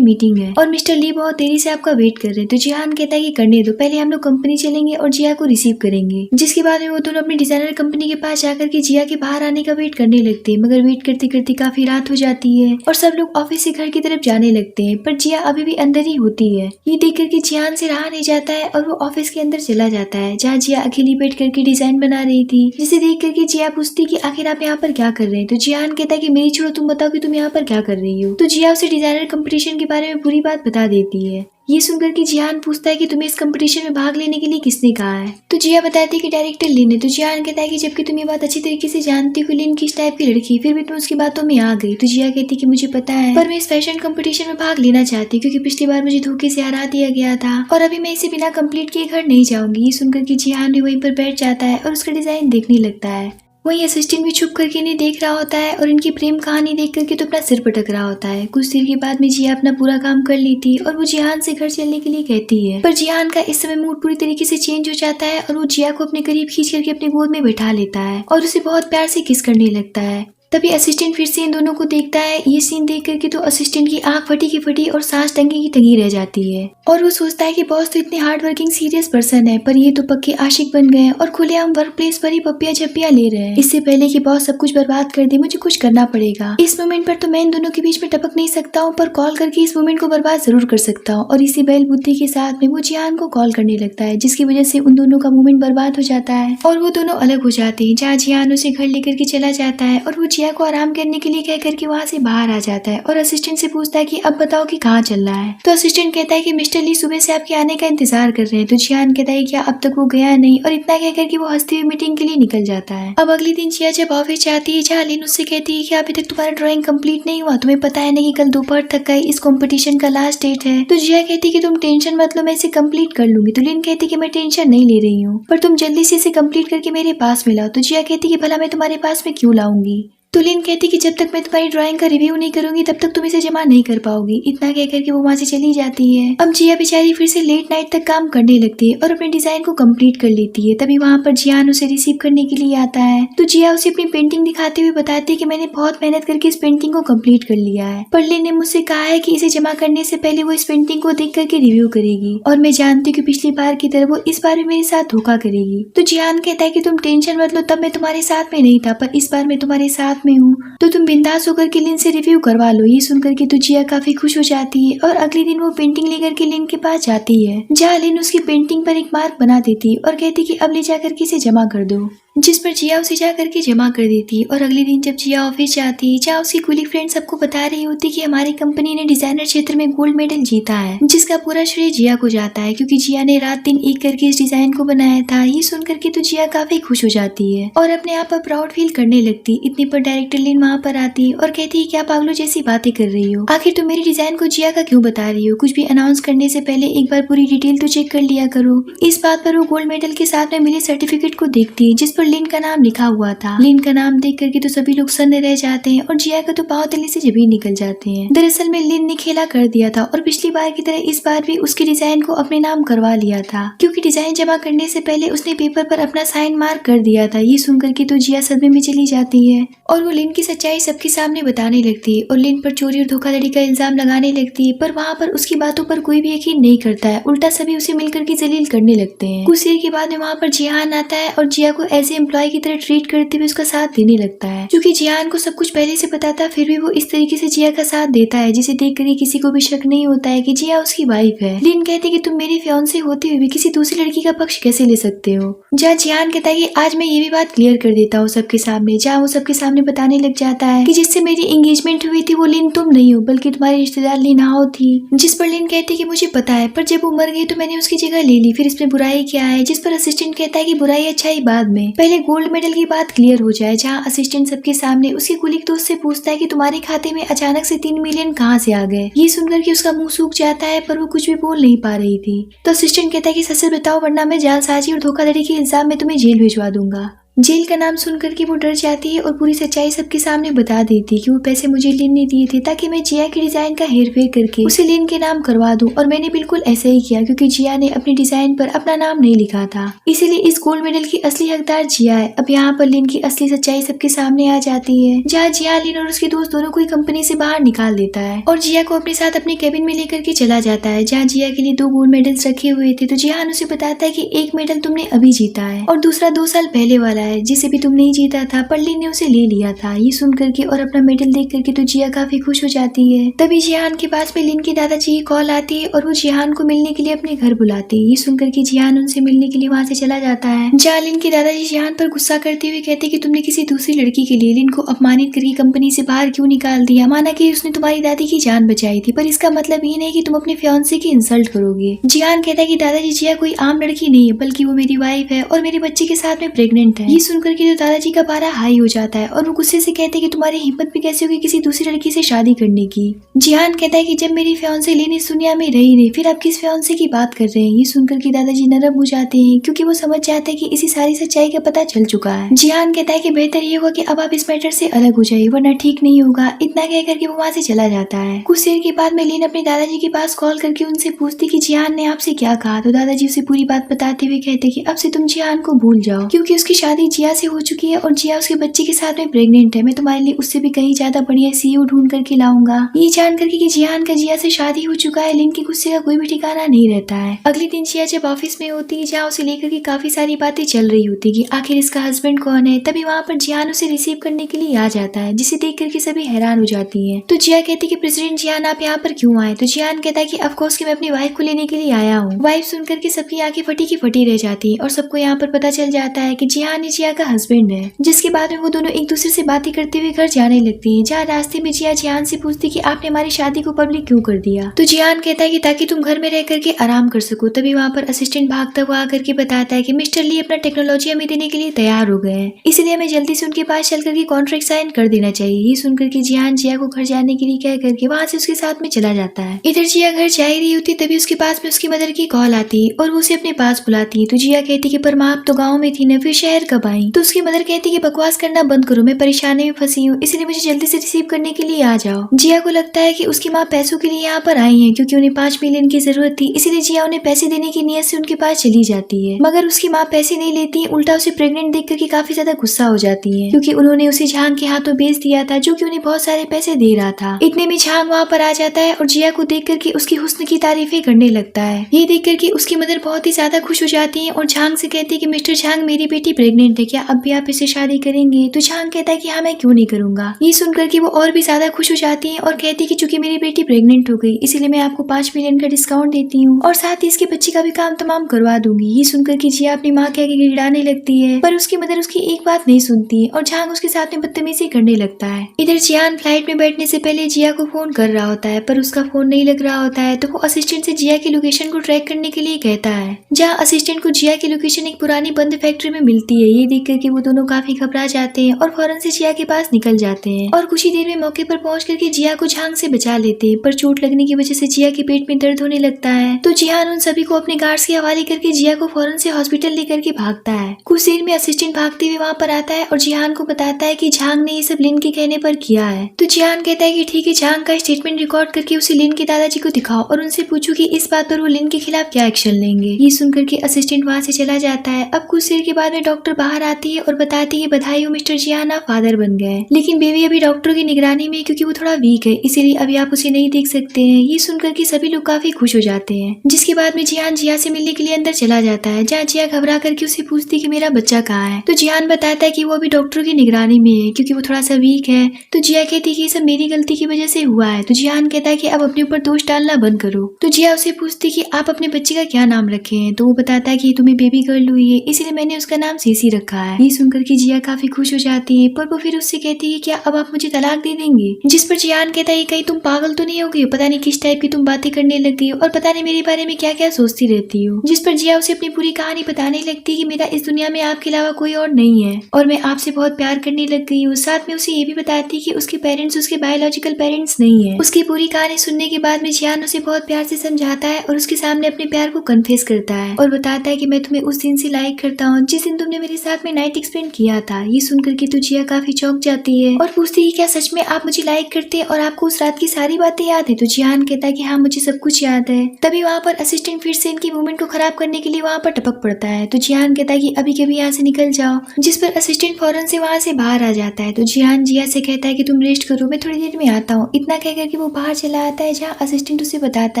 मीटिंग है और मिस्टर ली बहुत देरी से आपका वेट कर रहे हैं। तो जिहान कहता है कि करने दो, पहले हम लोग कंपनी चलेंगे और जिया को रिसीव करेंगे। जिसके बाद में वो दोनों अपने डिजाइनर कंपनी के पास जाकर के जिया के बाहर आने का वेट करने लगते हैं। मगर वेट करते करते काफी रात हो जाती है और सब लोग ऑफिस से घर की तरफ जाने लगते हैं, पर जिया अभी भी अंदर ही होती है। ये देख करके जिहान से रहा नहीं जाता है और वो ऑफिस के अंदर चला जाता है, जहाँ जिया अकेली बैठ करके डिजाइन बना रही थी। जिसे देख करके जिया पूछती कि आखिर आप यहाँ पर क्या कर रहे हैं। तो जिहान कहता है कि मेरी छोड़ो, तुम बताओ कि तुम यहाँ पर क्या कर रही हो। तो जिया उसे डिजाइनर कंपटीशन के बारे में पूरी बात बता देती है। ये सुनकर के जिहान पूछता है कि तुम्हें इस कंपटीशन में भाग लेने के लिए किसने कहा है। तो जिया बताती है कि डायरेक्टर लिन है। तो जिहान कहता है कि जबकि तुम ये बात अच्छी तरीके से जानती हो लिन किस टाइप की लड़की, फिर भी तुम उसकी बातों में आ गई। तो जिया कहती है कि मुझे पता है, पर मैं इस फैशन कंपटीशन में भाग लेना चाहती हूँ, क्योंकि पिछली बार मुझे धोखे से हरा दिया गया था और अभी मैं इसे बिना कंप्लीट किए घर नहीं जाऊंगी। ये सुनकर के जिहान भी वहीं पर बैठ जाता है और उसका डिजाइन देखने लगता है। वही असिस्टेंट भी छुप करके इन्हें देख रहा होता है और इनकी प्रेम कहानी देख करके तो अपना सिर पटक रहा होता है। कुछ देर के बाद में जिया अपना पूरा काम कर ली थी और वो जिहान से घर चलने के लिए कहती है, पर जिहान का इस समय मूड पूरी तरीके से चेंज हो जाता है और वो जिया को अपने करीब खींच करके अपने गोद में बैठा लेता है और उसे बहुत प्यार से किस करने लगता है। तभी असिस्टेंट फिर से इन दोनों को देखता है। ये सीन देख करके तो असिस्टेंट की आंख फटी की फटी और सांस टंगी की टंगी रह जाती है और वो सोचता है कि बॉस तो इतने हार्ड वर्किंग सीरियस पर्सन है, पर ये तो पक्के आशिक बन गए और खुलेआम वर्क प्लेस पर ही पप्पियां झप्पियां ले रहे हैं। इससे पहले कि बॉस सब कुछ बर्बाद कर दे, मुझे कुछ करना पड़ेगा। इस मोमेंट पर तो मैं इन दोनों के बीच में टपक नहीं सकता हूँ, पर कॉल करके इस मोमेंट को बर्बाद जरूर कर सकता हूँ। और इसी बैल बुद्धि के साथ में वो जिहान को कॉल करने लगता है, जिसकी वजह से उन दोनों का मोमेंट बर्बाद हो जाता है और वो दोनों अलग हो जाते हैं। जहाँ जिहान उसे घर लेकर के चला जाता है और वो जिया को आराम करने के लिए कह करके वहाँ से बाहर आ जाता है और असिस्टेंट से पूछता है कि अब बताओ कि कहाँ चल रहा है। तो असिस्टेंट कहता है कि मिस्टर ली सुबह से आपके आने का इंतजार कर रहे हैं। तो जिहान कहता है क्या अब तक वो गया नहीं, और इतना कह करके वो हंसते हुए मीटिंग के लिए निकल जाता है। अब अगले दिन जिया जब ऑफिस जाती है, जहाँ लिन उससे कहती है कि अभी तक तुम्हारा ड्राइंग कंप्लीट नहीं हुआ, तुम्हें पता है ना कि कल दोपहर तक का इस कॉम्पिटिशन का लास्ट डेट है। तो जिया कहती है कि तुम टेंशन मत लो, मैं इसे कंप्लीट कर लूंगी। तो लिन कहती है कि मैं टेंशन नहीं ले रही हूँ, पर तुम जल्दी से इसे कंप्लीट करके मेरे पास में लाओ। तो जिया कहती है कि भला मैं तुम्हारे पास में क्यों लाऊंगी। तो लिन कहती कि जब तक मैं तुम्हारी ड्राइंग का रिव्यू नहीं करूंगी तब तक तुम इसे जमा नहीं कर पाओगी। इतना कह करके वो वहाँ से चली जाती है। अब जिया बेचारी फिर से लेट नाइट तक काम करने लगती है और अपने डिजाइन को कंप्लीट कर लेती है। तभी वहाँ पर जियान उसे रिसीव करने के लिए आता है। तो जिया उसे अपनी पेंटिंग दिखाते हुए बताती है कि मैंने बहुत मेहनत करके इस पेंटिंग को कंप्लीट कर लिया है, पर लिन ने मुझसे कहा है कि इसे जमा करने से पहले वो इस पेंटिंग को देख करके रिव्यू करेगी और मैं जानती हूँ कि पिछली बार की तरह वो इस बार भी मेरे साथ धोखा करेगी। तो जियान कहता है कि तुम टेंशन मत लो, तब मैं तुम्हारे साथ में नहीं था, पर इस बार मैं तुम्हारे साथ में हूँ, तो तुम बिंदास होकर के लिन से रिव्यू करवा लो। ये सुनकर के तो जिया काफी खुश हो जाती है और अगले दिन वो पेंटिंग लेकर के लिन के पास जाती है, जहाँ लिन उसकी पेंटिंग पर एक मार्क बना देती और कहती कि अब ले जाकर के इसे जमा कर दो, जिस पर जिया उसे जा करके जमा कर देती। और अगले दिन जब जिया ऑफिस जाती, जहाँ उसकी कुलीग फ्रेंड सबको बता रही होती कि हमारी कंपनी ने डिजाइनर क्षेत्र में गोल्ड मेडल जीता है, जिसका पूरा श्रेय जिया को जाता है, क्योंकि जिया ने रात दिन एक करके इस डिजाइन को बनाया था। ये सुन करके तो जिया काफी खुश हो जाती है और अपने आप पर प्राउड फील करने लगती। इतने पर डायरेक्टर लिन वहाँ पर आती और कहती है क्या पागलों जैसी बातें कर रही हो, आखिर तुम मेरी डिजाइन को जिया का क्यों बता रही हो, कुछ भी अनाउंस करने से पहले एक बार पूरी डिटेल तो चेक कर लिया करो। इस बात पर वो गोल्ड मेडल के साथ में मिले सर्टिफिकेट को देखती है, जिस पर लिन का नाम लिखा हुआ था। लिन का नाम देख करके तो सभी लोग सन्न रह जाते हैं और जिया का तो पाँव तले से जमीन निकल जाते हैं। दरअसल में लिन ने खेला कर दिया था और पिछली बार की तरह इस बार भी उसके डिजाइन को अपने नाम करवा लिया था, क्योंकि डिजाइन जमा करने से पहले उसने पेपर पर अपना साइन मार्क कर दिया था। ये सुनकर के तो जिया सदमे में चली जाती है और वो लिन की सच्चाई सबके सामने बताने लगती है और लिन पर चोरी और धोखाधड़ी का इल्जाम लगाने लगती है, पर वहाँ पर उसकी बातों पर कोई भी यकीन नहीं करता है। उल्टा सभी उसे मिलकर के जलील करने लगते हैं। कुछ देर के बाद में वहाँ पर जिहान आता है और जिया को ऐसे एम्प्लॉय की तरह ट्रीट करते हुए उसका साथ देने लगता है। क्योंकि जिहान को सब कुछ पहले से पता था, फिर भी वो इस तरीके से जिया का साथ देता है जिसे देख कर किसी को भी शक नहीं होता है कि जिया उसकी वाइफ है। लिन कहती है कि तुम मेरे फियांसे होते हुए भी किसी दूसरी लड़की का पक्ष कैसे ले सकते हो। जहाँ जिहान कहता है कि आज मैं ये भी बात क्लियर कर देता हूँ सबके सामने। जहाँ वो सबके सामने बताने लग जाता है कि जिससे मेरी एंगेजमेंट हुई थी वो लिन तुम नहीं हो बल्कि तुम्हारी रिश्तेदार लिन हाओ थी। जिस पर लिन कहती है कि मुझे पता है, पर जब वो मर गई तो मैंने उसकी जगह ले ली, फिर इसमें बुराई क्या है। जिस पर असिस्टेंट कहता है कि बुराई अच्छाई बाद में, पहले गोल्ड मेडल की बात क्लियर हो जाए। जहाँ असिस्टेंट सबके सामने उसके कुलीग दोस्त से पूछता है कि तुम्हारे खाते में अचानक से 3 मिलियन कहाँ से आ गए। ये सुनकर के उसका मुंह सूख जाता है, पर वो कुछ भी बोल नहीं पा रही थी। तो असिस्टेंट कहता है कि सच बताओ वरना मैं जालसाजी और धोखाधड़ी के इल्जाम में तुम्हें जेल भिजवा दूंगा। जेल का नाम सुनकर के वो डर जाती है और पूरी सच्चाई सबके सामने बता देती है कि वो पैसे मुझे लिन ने दिए थे ताकि मैं जिया के डिजाइन का हेरफेर करके उसे लिन के नाम करवा दूं, और मैंने बिल्कुल ऐसा ही किया क्योंकि जिया ने अपने डिजाइन पर अपना नाम नहीं लिखा था। इसीलिए इस गोल्ड मेडल की असली हकदार जिया है। अब यहाँ पर लिन की असली सच्चाई सबके सामने आ जाती है, जहाँ जिया लिन और उसके दोस्त दोनों को कंपनी से बाहर निकाल देता है और जिया को अपने साथ अपने केबिन में लेकर के चला जाता है, जहाँ जिया के लिए 2 गोल्ड मेडल्स रखे हुए थे। तो जिहान उसे बताता है कि एक मेडल तुमने अभी जीता है और दूसरा 2 साल पहले वाला है जिसे भी तुम नहीं जीता था, पर लिन ने उसे ले लिया था। ये सुन करके और अपना मेडल देख करके तो जिया काफी खुश हो जाती है। तभी जिहान के पास में लिन के दादाजी की कॉल आती है और वो जिहान को मिलने के लिए अपने घर बुलाते हैं। ये सुनकर के जिहान उनसे मिलने के लिए वहाँ से चला जाता है, जहाँ लिन के दादाजी जिहान पर गुस्सा करते हुए कहते कि तुमने किसी दूसरी लड़की के लिए लिन को अपमानित करके कंपनी से बाहर क्यों निकाल दिया। माना कि उसने तुम्हारी दादी की जान बचाई थी, पर इसका मतलब ये नहीं कि तुम अपने फियांसे की इंसल्ट करोगे। जिहान कहता है कि दादाजी जिया कोई आम लड़की नहीं है बल्कि वो मेरी वाइफ है और मेरे बच्चे के साथ में प्रेग्नेंट है। ये सुनकर के तो दादाजी का पारा हाई हो जाता है और वो गुस्से से कहते हैं कि तुम्हारी हिम्मत भी कैसे होगी किसी दूसरी लड़की से शादी करने की। जिहान कहता है कि जब मेरी फियांसे लिन इस दुनिया में रही नहीं, फिर आप किस फियांसे की बात कर रहे हैं। ये सुनकर के दादाजी नरम हो जाते हैं क्योंकि वो समझ जाते हैं कि इसी सारी सच्चाई का पता चल चुका है। जिहान कहता है कि बेहतर ये होगा कि अब आप इस मैटर से अलग हो जाइए वरना ठीक नहीं होगा। इतना कह करके वो वहाँ से चला जाता है। कुछ देर के बाद में लिन अपने दादाजी के पास कॉल करके उनसे पूछती कि जिहान ने आपसे क्या कहा। तो दादाजी उसे पूरी बात बताते हुए कहते कि अब से तुम जिहान को भूल जाओ क्योंकि उसकी शादी जिया से हो चुकी है और जिया उसके बच्चे के साथ में प्रेग्नेंट है। मैं तुम्हारे लिए उससे भी कहीं ज्यादा बढ़िया सीईओ ढूंढ करके लाऊंगा। ये जान करके कि जिहान का जिया से शादी हो चुका है, लिन के गुस्से का कोई भी ठिकाना नहीं रहता है। अगले दिन जिया जब ऑफिस में होती है, जहाँ उसे लेकर के काफी सारी बातें चल रही होती कि आखिर इसका हस्बैंड कौन है। तभी वहाँ पर जिहान उसे रिसीव करने के लिए आ जाता है, जिसे देख करके सभी हैरान हो जाती है। तो जिया कहती कि प्रेसिडेंट जिहान आप यहाँ पर क्यों आए। तो जिहान कहता है कि ऑफकोर्स कि मैं अपनी वाइफ को लेने के लिए आया हूँ। वाइफ सुनकर के सबकी आंखें फटी की फटी रह जाती है और सबको यहाँ पर पता चल जाता है कि जिहान ही जिया का हस्बैंड है। जिसके बाद में वो दोनों एक दूसरे से बातें करते हुए घर जाने लगती हैं, जहाँ रास्ते में जिया जिहान से पूछती कि आपने हमारी शादी को पब्लिक क्यों कर दिया। तो जिहान कहता है कि ताकि तुम घर में रह करके आराम कर सको। तभी वहाँ पर असिस्टेंट भागता हुआ आकर के बताता है कि मिस्टर ली अपना टेक्नोलॉजी हमें देने के लिए तैयार हो गए हैं, इसलिए हमें जल्दी से उनके पास चल करके कॉन्ट्रैक्ट साइन कर देना चाहिए। ये सुनकर के जिहान जिया को घर जाने के लिए कह करके वहाँ से उसके साथ में चला जाता है। इधर जिया घर जा ही रही होती तभी उसके पास में उसकी मदर की कॉल आती है और वो उसे अपने पास बुलाती है। तो जिया कहती कि पर माँ आप तो गाँव में थी ना, फिर शहर कब आई। तो उसकी मदर कहती कि बकवास करना बंद करो, मैं परेशानी में फंसी हूँ, इसलिए मुझे जल्दी से रिसीव करने के लिए आ जाओ। जिया को लगता है कि उसकी माँ पैसों के लिए यहाँ पर आई है क्योंकि उन्हें 5 मिलियन की जरूरत थी, इसीलिए जिया उन्हें पैसे देने की नीयत से उनके पास चली जाती है। मगर उसकी माँ पैसे नहीं लेती, उल्टा उसे प्रेग्नेंट देख करके काफी ज्यादा गुस्सा हो जाती है क्योंकि उन्होंने उसे झांग के हाथों बेच दिया था जो कि उन्हें बहुत सारे पैसे दे रहा था। इतने में झांग वहाँ पर आ जाता है और जिया को देख करके उसकी हुस्न की तारीफें करने लगता है। ये देख करके उसकी मदर बहुत ही ज्यादा खुश हो जाती है और झांग से कहती है कि मिस्टर झांग मेरी बेटी प्रेग्नेंट है, क्या अब भी आप इसे शादी करेंगे। तो झांग कहता है कि हाँ मैं क्यों नहीं करूंगा। ये सुनकर के वो और भी ज्यादा खुश हो जाती है और कहती है कि चूंकि मेरी बेटी प्रेग्नेंट हो गई इसीलिए मैं आपको 5 मिलियन का डिस्काउंट देती हूँ और साथ ही इसके बच्चे का भी काम तमाम करवा दूंगी। ये सुनकर के जिया अपनी माँ के आगे गिड़गिड़ाने लगती है, पर उसकी मदर उसकी एक बात नहीं सुनती है और झांग उसके साथ में बदतमीजी करने लगता है। इधर जियान फ्लाइट में बैठने से पहले जिया को फोन कर रहा होता है, पर उसका फोन नहीं लग रहा होता है। तो वो असिस्टेंट से जिया की लोकेशन को ट्रैक करने के लिए कहता है, जहाँ असिस्टेंट को जिया की लोकेशन एक पुरानी बंद फैक्ट्री में मिलती है। ये देख करके वो दोनों काफी घबरा जाते हैं और फौरन से जिया के पास निकल जाते हैं और कुछ ही देर में मौके पर पहुंच करके जिया को झांग से बचा लेते हैं, पर चोट लगने की वजह से जिया के पेट में दर्द होने लगता है। तो जिहान उन सभी को अपने गार्ड्स के हवाले करके जिया को फौरन से हॉस्पिटल लेकर के भागता है। कुछ देर में असिस्टेंट भागते हुए वहाँ पर आता है और जिहान को बताता है कि झांग ने ये सब लिन के कहने पर किया है। तो जिहान कहता है कि ठीक है, झांग का स्टेटमेंट रिकॉर्ड करके उसे लिन के दादाजी को दिखाओ और उनसे पूछो कि इस बात पर वो लिन के खिलाफ क्या एक्शन लेंगे। ये सुनकर के असिस्टेंट वहाँ से चला जाता है। अब कुछ देर के बाद में डॉक्टर बाहर आती है और बताती है बधाई हो मिस्टर जिहान, आप फादर बन गए, लेकिन बेबी अभी डॉक्टर की निगरानी में क्योंकि वो थोड़ा वीक है, इसीलिए अभी आप उसे नहीं देख सकते हैं। ये सुनकर के सभी लोग काफी खुश हो जाते हैं। जिसके बाद में जिहान जिया से मिलने के लिए अंदर चला जाता है, जहाँ जिया घबरा करके उसे पूछती है कि मेरा बच्चा कहाँ है। तो जिहान बताता है कि वो अभी डॉक्टर की निगरानी में है क्योंकि वो थोड़ा सा वीक है। तो जिया कहती है कि ये सब मेरी गलती की वजह से हुआ है। तो जिहान कहता है कि अब अपने ऊपर दोष डालना बंद करो। तो जिया उसे पूछती है कि आप अपने बच्चे का क्या नाम रखे हैं। तो वो बताता है कि तुम्हें बेबी गर्ल हुई है, इसीलिए मैंने उसका नाम सीसी रखा है। ये सुनकर के जिया काफी खुश हो जाती है, पर वो फिर उससे कहती है क्या अब आप मुझे तलाक दे देंगे। जिस पर जिहान कहता है कहीं तुम पागल तो नहीं हो गई, पता नहीं किस टाइप की तुम बातें करने लग गई हो और पता नहीं मेरे बारे में क्या क्या सोचती रहती हो। जिस पर जिया उसे अपनी पूरी कहानी बताने लगती है कि मेरा इस दुनिया में आपके अलावा कोई और नहीं है और मैं आपसे बहुत प्यार करने लग गई हूँ। साथ में उसे ये भी बताती है कि उसके पेरेंट्स उसके बायोलॉजिकल पेरेंट्स नहीं है। उसकी पूरी कहानी सुनने के बाद में जिहान उसे बहुत प्यार से समझाता है और उसके सामने अपने प्यार को कन्फेस करता है और बताता है कि मैं तुम्हें उस दिन से लाइक करता हूँ जिस दिन तुमने मेरे साथ में नाइट एक्सपेंड किया था। ये सुनकर के तो जिया काफी चौंक जाती है और पूछती है क्या सच में आप मुझे लाइक करते हैं और आपको उस रात की सारी बातें याद है। तो जिहान कहता है कि हाँ मुझे सब कुछ याद है। तभी वहाँ पर असिस्टेंट फिर से इनकी मूवमेंट को खराब करने के लिए वहाँ पर टपक पड़ता है। तो जिहान कहता है कि अभी कभी यहाँ से निकल जाओ, जिस पर असिस्टेंट फौरन से वहाँ से बाहर आ जाता है। तो जिहान जिया से कहता है कि तुम रेस्ट करो, मैं थोड़ी देर में आता हूँ। इतना कहकर के वो बाहर चला आता है, जहाँ असिस्टेंट उसे बताता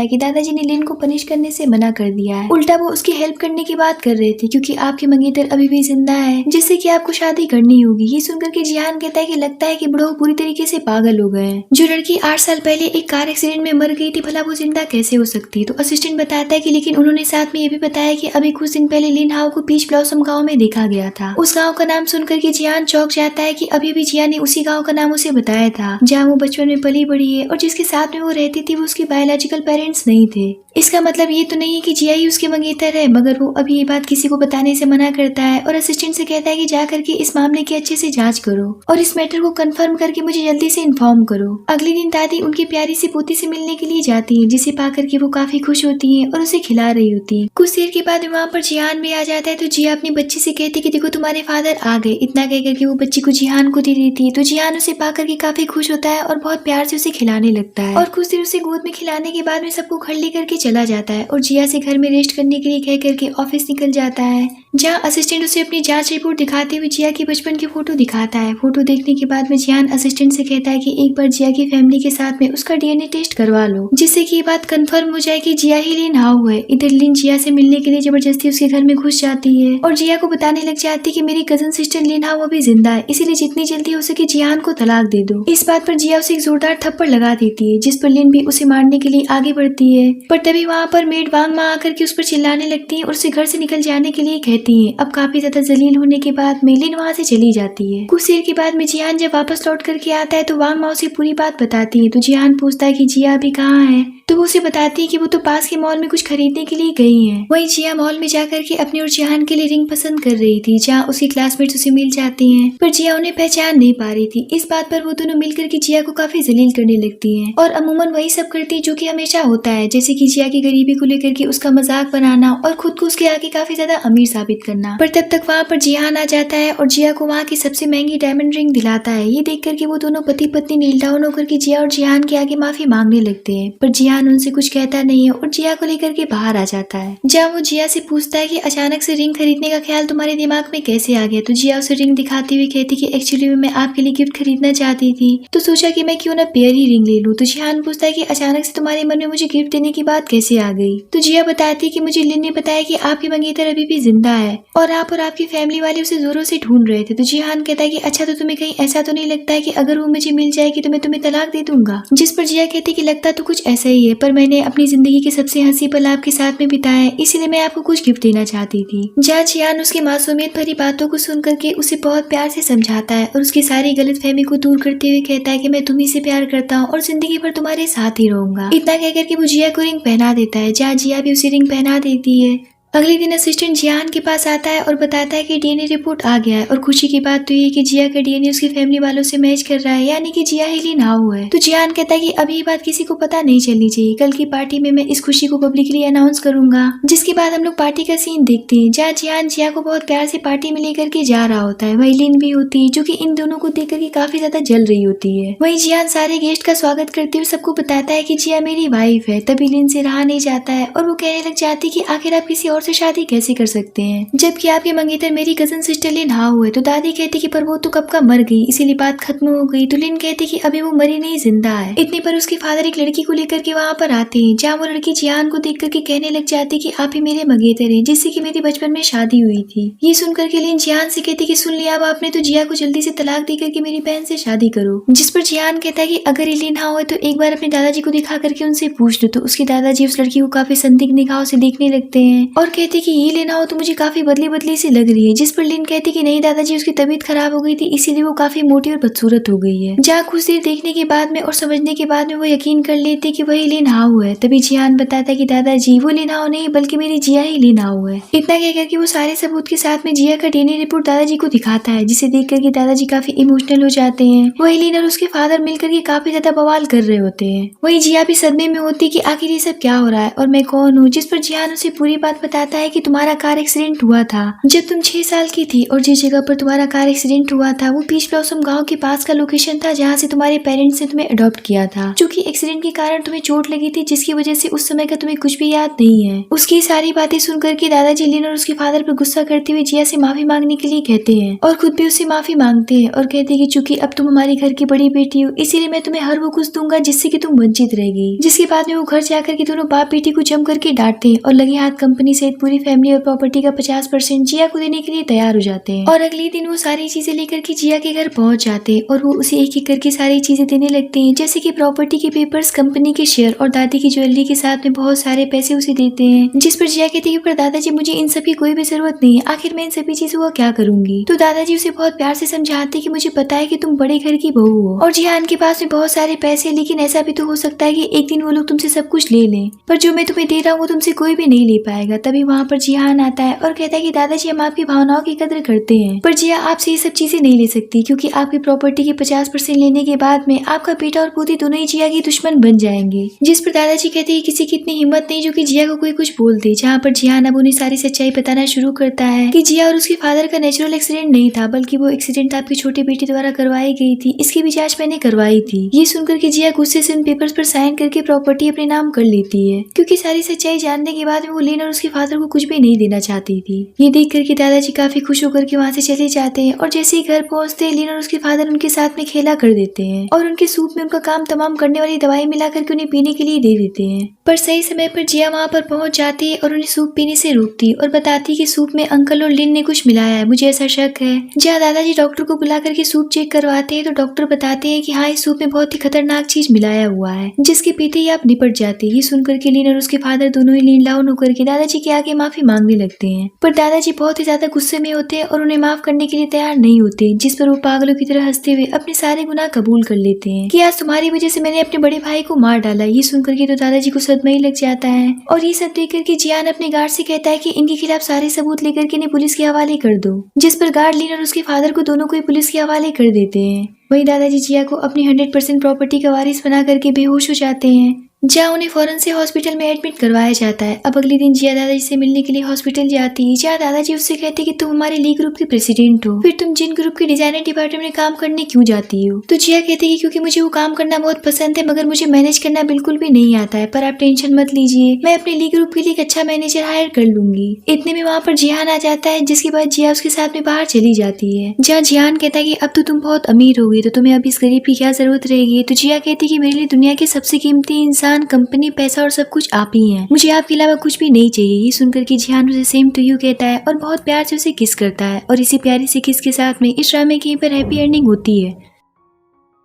है कि दादाजी ने लिन को पनिश करने से मना कर दिया है, उल्टा वो उसकी हेल्प करने की बात कर रहे थे क्योंकि आपके मंगेतर अभी भी जिंदा है जिससे कि आपको शादी करनी होगी। ये सुनकर के जिहान कहता है कि लगता है कि बुढ़ो पूरी तरीके से पागल हो गए। जो लड़की 8 साल पहले एक कार एक्सीडेंट में मर गई थी, भला वो जिंदा कैसे हो सकती। तो असिस्टेंट बताता है कि लेकिन उन्होंने साथ में ये भी बताया कि अभी कुछ दिन पहले लिन हाउ को पीच ब्लॉसम गाँव में देखा गया था। उस गाँव का नाम सुनकर के जिहान चौंक जाता है कि अभी भी जिया ने उसी गाँव का नाम उसे बताया था जहाँ वो बचपन में पली बड़ी है और जिसके साथ में वो रहती थी वो उसके बायोलॉजिकल पेरेंट्स नहीं थे। इसका मतलब ये तो नहीं है कि जिया ही उसके मंगेतर है, मगर वो अभी ये बात किसी को बताने से मना करता है और असिस्टेंट से कहता है कि जा करके इस मामले की अच्छे से जांच करो और इस मैटर को कंफर्म करके मुझे जल्दी से इन्फॉर्म करो। अगले दिन दादी उनकी प्यारी सी पोती से मिलने के लिए जाती है, जिसे पाकर के वो काफी खुश होती है और उसे खिला रही होती है। कुछ देर के बाद वहाँ पर जिहान भी आ जाता है। तो जिया अपनी बच्ची से कहती है कि देखो तुम्हारे फादर आ गए। इतना कहकर के वो बच्ची को जिहान को दे देती है। तो जिहान उसे पाकर के काफी खुश होता है और बहुत प्यार से उसे खिलाने लगता है और कुछ देर उसे गोद में खिलाने के बाद में सबको घर लेकर के चला जाता है और जिया से घर में रेस्ट करने के लिए कह करके ऑफिस निकल जाता है, जहाँ असिस्टेंट उसे अपनी जांच रिपोर्ट दिखाते हुए जिया की बचपन की फोटो दिखाता है। फोटो देखने के बाद में जिहान असिस्टेंट से कहता है कि एक बार जिया की फैमिली के साथ में उसका डीएनए टेस्ट करवा लो, जिससे कि ये बात कंफर्म हो जाए कि जिया ही लिन हाउ है। इधर लिन जिया से मिलने के लिए जबरदस्ती उसके घर में घुस जाती है और जिया को बताने लग जाती है कि मेरी कजन सिस्टर लिन हाउ अभी जिंदा है, इसीलिए जितनी जल्दी हो सके जिहान को तलाक दे दो। इस बात पर जिया उसे एक जोरदार थप्पड़ लगा देती है, जिस पर लिन भी उसे मारने के लिए आगे बढ़ती है, पर तभी वहाँ पर मेड वांग माँ आकर के उस पर चिल्लाने लगती है और उसे घर से निकल जाने के लिए कहती है। अब काफी ज्यादा जलील होने के बाद में लिन वहाँ से चली जाती है। कुछ देर के बाद में जिहान जब वापस लौट करके आता है तो वांग माँ उसे पूरी बात बताती है। तो जिहान पूछता है कि जिया अभी कहाँ है। तो वो उसे बताती है कि वो तो पास के मॉल में कुछ खरीदने के लिए गई है। वहीं जिया मॉल में जाकर के अपनी और जिहान के लिए रिंग पसंद कर रही थी, जहाँ उसकी क्लासमेट्स उसे मिल जाती हैं, पर जिया उन्हें पहचान नहीं पा रही थी। इस बात पर वो दोनों मिलकर के जिया को काफी जलील करने लगती हैं और अमूमन वही सब करती है जो कि हमेशा होता है, जैसे कि जिया की गरीबी को लेकर के उसका मजाक बनाना और खुद को उसके आगे काफी ज्यादा अमीर साबित करना। पर तब तक वहाँ पर जिहान आ जाता है और जिया को वहाँ की सबसे महंगी डायमंड रिंग दिलाता है। ये देख करके वो दोनों पति पत्नी नील डाउन होकर के जिया और जिहान के आगे माफी मांगने लगते हैं, पर जिहान उनसे कुछ कहता नहीं है और जिया को लेकर के बाहर आ जाता है, जहाँ वो जिया से पूछता है कि अचानक से रिंग खरीदने का ख्याल तुम्हारे दिमाग में कैसे आ गया। तो जिया उसे रिंग दिखाती हुई कहती कि एक्चुअली मैं आपके लिए गिफ्ट खरीदना चाहती थी, तो सोचा कि मैं क्यों ना पेयर ही रिंग ले लूं। तो जिहान पूछता है कि अचानक से तुम्हारे मन में मुझे गिफ्ट देने की बात कैसे आ गई। तो जिया बताती है कि मुझे लिन ने बताया कि आपकी मंगेतर अभी भी जिंदा है और आप और आपकी फैमिली वाले उसे जोरों से ढूंढ रहे थे। तो जिहान कहता है कि अच्छा, तो तुम्हें कहीं ऐसा तो नहीं लगता है कि अगर वो मुझे मिल जाएगी तो मैं तुम्हें तलाक दे दूंगा। जिस पर जिया कहती कि लगता तो कुछ ऐसा ही है, पर मैंने अपनी जिंदगी के सबसे हंसी पल आपके साथ में बिताए, इसीलिए मैं आपको कुछ गिफ्ट देना चाहती थी। जहाँ जिहान उसकी मासूमियत भरी बातों को सुन करके उसे बहुत प्यार से समझाता है और उसकी सारी गलतफहमी को दूर करते हुए कहता है कि मैं तुम्ही से प्यार करता हूँ और जिंदगी भर तुम्हारे साथ ही रहूंगा। इतना कहकर के वो जिया को रिंग पहना देता है, जहाँ जिया भी उसे रिंग पहना देती है। अगले दिन असिस्टेंट जियान के पास आता है और बताता है कि डीएनए रिपोर्ट आ गया है और खुशी की बात तो ये है कि जिया का डीएनए उसकी फैमिली वालों से मैच कर रहा है, यानी कि जिया ही लीन हाउ है। तो जियान कहता है कि अभी ये बात किसी को पता नहीं चलनी चाहिए, कल की पार्टी में मैं इस खुशी को पब्लिकली अनाउंस करूंगा। जिसके बाद हम लोग पार्टी का सीन देखते हैं जहाँ जियान जिया को बहुत प्यार से पार्टी में लेकर के जा रहा होता है। वही लीन भी होती है जो कि इन दोनों को देख करके काफी ज्यादा जल रही होती है। वही जियान सारे गेस्ट का स्वागत करते हुए सबको बताता है कि जिया मेरी वाइफ है। तभी लीन से रहा नहीं जाता है और वो कहने लग जाती है कि आखिर आप किसी और से शादी कैसे कर सकते हैं, जबकि आपके मंगेतर मेरी कजन सिस्टर लिन हाउ है। तो दादी कहती कि पर वो तो कब का मर गई, इसीलिए बात खत्म हो गई। तो लिन कहती कि अभी वो मरी नहीं, जिंदा है। इतने पर उसके फादर एक लड़की को लेकर के वहाँ पर आते हैं, जहाँ वो लड़की जियान को देख करके कहने लग जाती कि आप ही मेरे मंगेतर हैं, जिससे कि मेरी बचपन में शादी हुई थी। ये सुनकर के लिन जियान से कहती कि सुन लिया अब आपने, तो जिया को जल्दी से तलाक दे करके मेरी बहन से शादी करो। जिस पर जियान कहता है कि अगर ये लिन हाउ है तो एक बार अपने दादाजी को दिखा करके उनसे पूछ लो। तो उसके दादाजी उस लड़की को काफी संदिग्ध निगाहों से देखने लगते हैं और कहते कि ये लिन हाउ तो मुझे काफी बदली बदली सी लग रही है। जिस पर लिन कहती कि नहीं दादाजी, उसकी तबीयत खराब हो गई थी, इसीलिए वो काफी मोटी और बदसूरत हो गई है। जहाँ कुछ देर देखने के बाद में और समझने के बाद में वो यकीन कर लेते कि वही लिन हाउ है। तभी जियान बताता है कि दादाजी वो लिन हाउ नहीं बल्कि मेरी जिया ही लिन हाउ है। इतना कह करके वो सारे सबूत के साथ में जिया का डीएनए रिपोर्ट दादाजी को दिखाता है, जिसे देख करके दादाजी काफी इमोशनल हो जाते हैं। वही लिन और उसके फादर मिलकर के काफी ज्यादा बवाल कर रहे होते हैं। वही जिया भी सदमे में होती कि आखिर ये सब क्या हो रहा है और मैं कौन हूँ। जिस पर जियान उसे पूरी बात बताता है कि तुम्हारा कार एक्सीडेंट हुआ था जब तुम 6 साल की थी और जिस जगह पर तुम्हारा कार एक्सीडेंट हुआ था वो पीच ब्लॉसम गांव के पास का लोकेशन था जहां से तुम्हारे पेरेंट्स ने तुम्हें अडॉप्ट किया था। क्योंकि एक्सीडेंट के कारण तुम्हें चोट लगी थी, जिसकी वजह से उस समय का तुम्हें कुछ भी याद नहीं है। उसकी सारी बातें सुनकर के दादाजी लिन और उसके फादर पर गुस्सा करते हुए जिया से माफी मांगने के लिए कहते हैं और खुद भी उससे माफी मांगते हैं और कहते हैं कि चूंकि अब तुम हमारे घर की बड़ी बेटी हो, इसीलिए मैं तुम्हें हर वो कुछ दूंगा जिससे कि तुम वंचित रहेगी। जिसके बाद में वो घर जाकर के दोनों बाप बेटी को जम करके डांटते हैं और लगे हाथ कंपनी सहित पूरी फैमिली और प्रॉपर्टी का 50% जिया को देने के लिए तैयार हो जाते हैं। और अगले दिन वो सारी चीजें लेकर के जिया के घर पहुंच जाते हैं और वो उसे एक एक करके सारी चीजें देने लगते हैं, जैसे कि प्रॉपर्टी के पेपर्स, कंपनी के शेयर और दादी की ज्वेलरी के साथ में बहुत सारे पैसे उसे देते हैं। जिस पर जिया कहती है पर दादाजी मुझे इन सब की कोई भी जरूरत नहीं है, आखिर मैं इन सभी चीजों का क्या करूंगी। तो दादाजी उसे बहुत प्यार से समझाते कि मुझे पता है कि तुम बड़े घर की बहू हो और जियान के पास में बहुत सारे पैसे, लेकिन ऐसा भी तो हो सकता है कि एक दिन वो लोग तुमसे सब कुछ ले लें, पर जो मैं तुम्हें दे रहा हूँ वो तुमसे कोई भी नहीं ले पाएगा। तभी वहाँ पर जियान आता है और कहता है कि दादाजी हम आपकी भावनाओं की कदर करते हैं, पर जिया आपसे ये सब चीजें नहीं ले सकती क्योंकि आपकी प्रॉपर्टी के 50% लेने के बाद में आपका बेटा और पोती दोनों ही जिया की दुश्मन बन जाएंगे। जिस पर दादाजी कहते हैं किसी की इतनी हिम्मत नहीं जो कि जिया को कोई कुछ बोल दे। जहाँ पर जियान अब उन्हें सारी सच्चाई बताना शुरू करता है कि जिया और उसके फादर का नेचुरल एक्सीडेंट नहीं था, बल्कि वो एक्सीडेंट आपकी छोटी बेटी द्वारा करवाई गई थी। इसकी भी जांच मैंने करवाई थी। ये सुनकर के जिया गुस्से से उन पेपर्स पर साइन करके प्रॉपर्टी अपने नाम कर लेती है, क्योंकि सारी सच्चाई जानने के बाद वो लिन और उसके फादर को कुछ भी नहीं देना चाहती थी। ये देख करके दादाजी काफी खुश होकर के वहाँ से चले जाते हैं और जैसे ही घर पहुँचते हैं लिन और उसके फादर उनके साथ में खेला कर देते हैं और उनके सूप में उनका काम तमाम करने वाली दवाई मिला करके उन्हें पीने के लिए दे देते हैं। पर सही समय पर जिया वहाँ पर पहुँच जाती है और उन्हें सूप पीने से रोकती और बताती कि सूप में अंकल और लिन ने कुछ मिलाया है, मुझे ऐसा शक है। जहाँ दादाजी डॉक्टर को बुला करके सूप चेक करवाते हैं तो डॉक्टर बताते हैं कि हाँ इस सूप में बहुत ही खतरनाक चीज मिलाया हुआ है, जिसके पीते ही आप निपट जाते हैं। ये सुनकर के लिन और उसके फादर दोनों ही लीन लाउन होकर के दादाजी के आगे माफी मांगने लगते हैं, पर दादाजी बहुत ही ज्यादा गुस्से में होते हैं और उन्हें माफ करने के लिए तैयार नहीं होते। जिस पर वो पागलों की तरह हंसते हुए अपने सारे गुनाह कबूल कर लेते हैं कि आज तुम्हारी वजह से मैंने अपने बड़े भाई को मार डाला। ये सुनकर के तो दादाजी को सदमा ही लग जाता है और ये सब देख करके जियान अपने गार्ड से कहता है कि इनके खिलाफ सारे सबूत लेकर के इन्हें पुलिस के हवाले कर दो। जिस पर गार्ड लिन और उसके फादर को दोनों को ही पुलिस के हवाले कर देते हैं। वही दादाजी जिया को अपनी 100% प्रॉपर्टी का वारिस बना करके बेहोश हो जाते हैं, जहाँ उन्हें फौरन से हॉस्पिटल में एडमिट करवाया जाता है। अब अगले दिन जिया दादाजी से मिलने के लिए हॉस्पिटल जाती है, जहाँ दादाजी उससे कहते कि तुम हमारे ली ग्रुप के प्रेसिडेंट हो, फिर तुम जिन ग्रुप के डिजाइनर डिपार्टमेंट में काम करने क्यों जाती हो। तो जिया कहती है क्योंकि मुझे वो काम करना बहुत पसंद है, मगर मुझे मैनेज करना बिल्कुल भी नहीं आता है, पर आप टेंशन मत लीजिए, मैं अपने ली ग्रुप के लिए एक अच्छा मैनेजर हायर कर लूंगी। इतने में वहाँ पर जियान आ जाता है, जिसके बाद जिया उसके साथ में बाहर चली जाती है, जहाँ जियान कहता है कि अब तो तुम बहुत अमीर हो गई, तो तुम्हें अब इस गरीब की क्या जरूरत रहेगी। तो जिया कहती है कि मेरे लिए दुनिया के सबसे कीमती इंसान, कंपनी, और सब कुछ आप ही हैं, मुझे आपके अलावा कुछ भी नहीं चाहिए। ये सुनकर के जियान उसे सेम टू यू कहता है और बहुत प्यार से उसे किस करता है और इसी प्यारी सी किस के साथ में इस ड्रामे की पर हैप्पी एंडिंग होती है।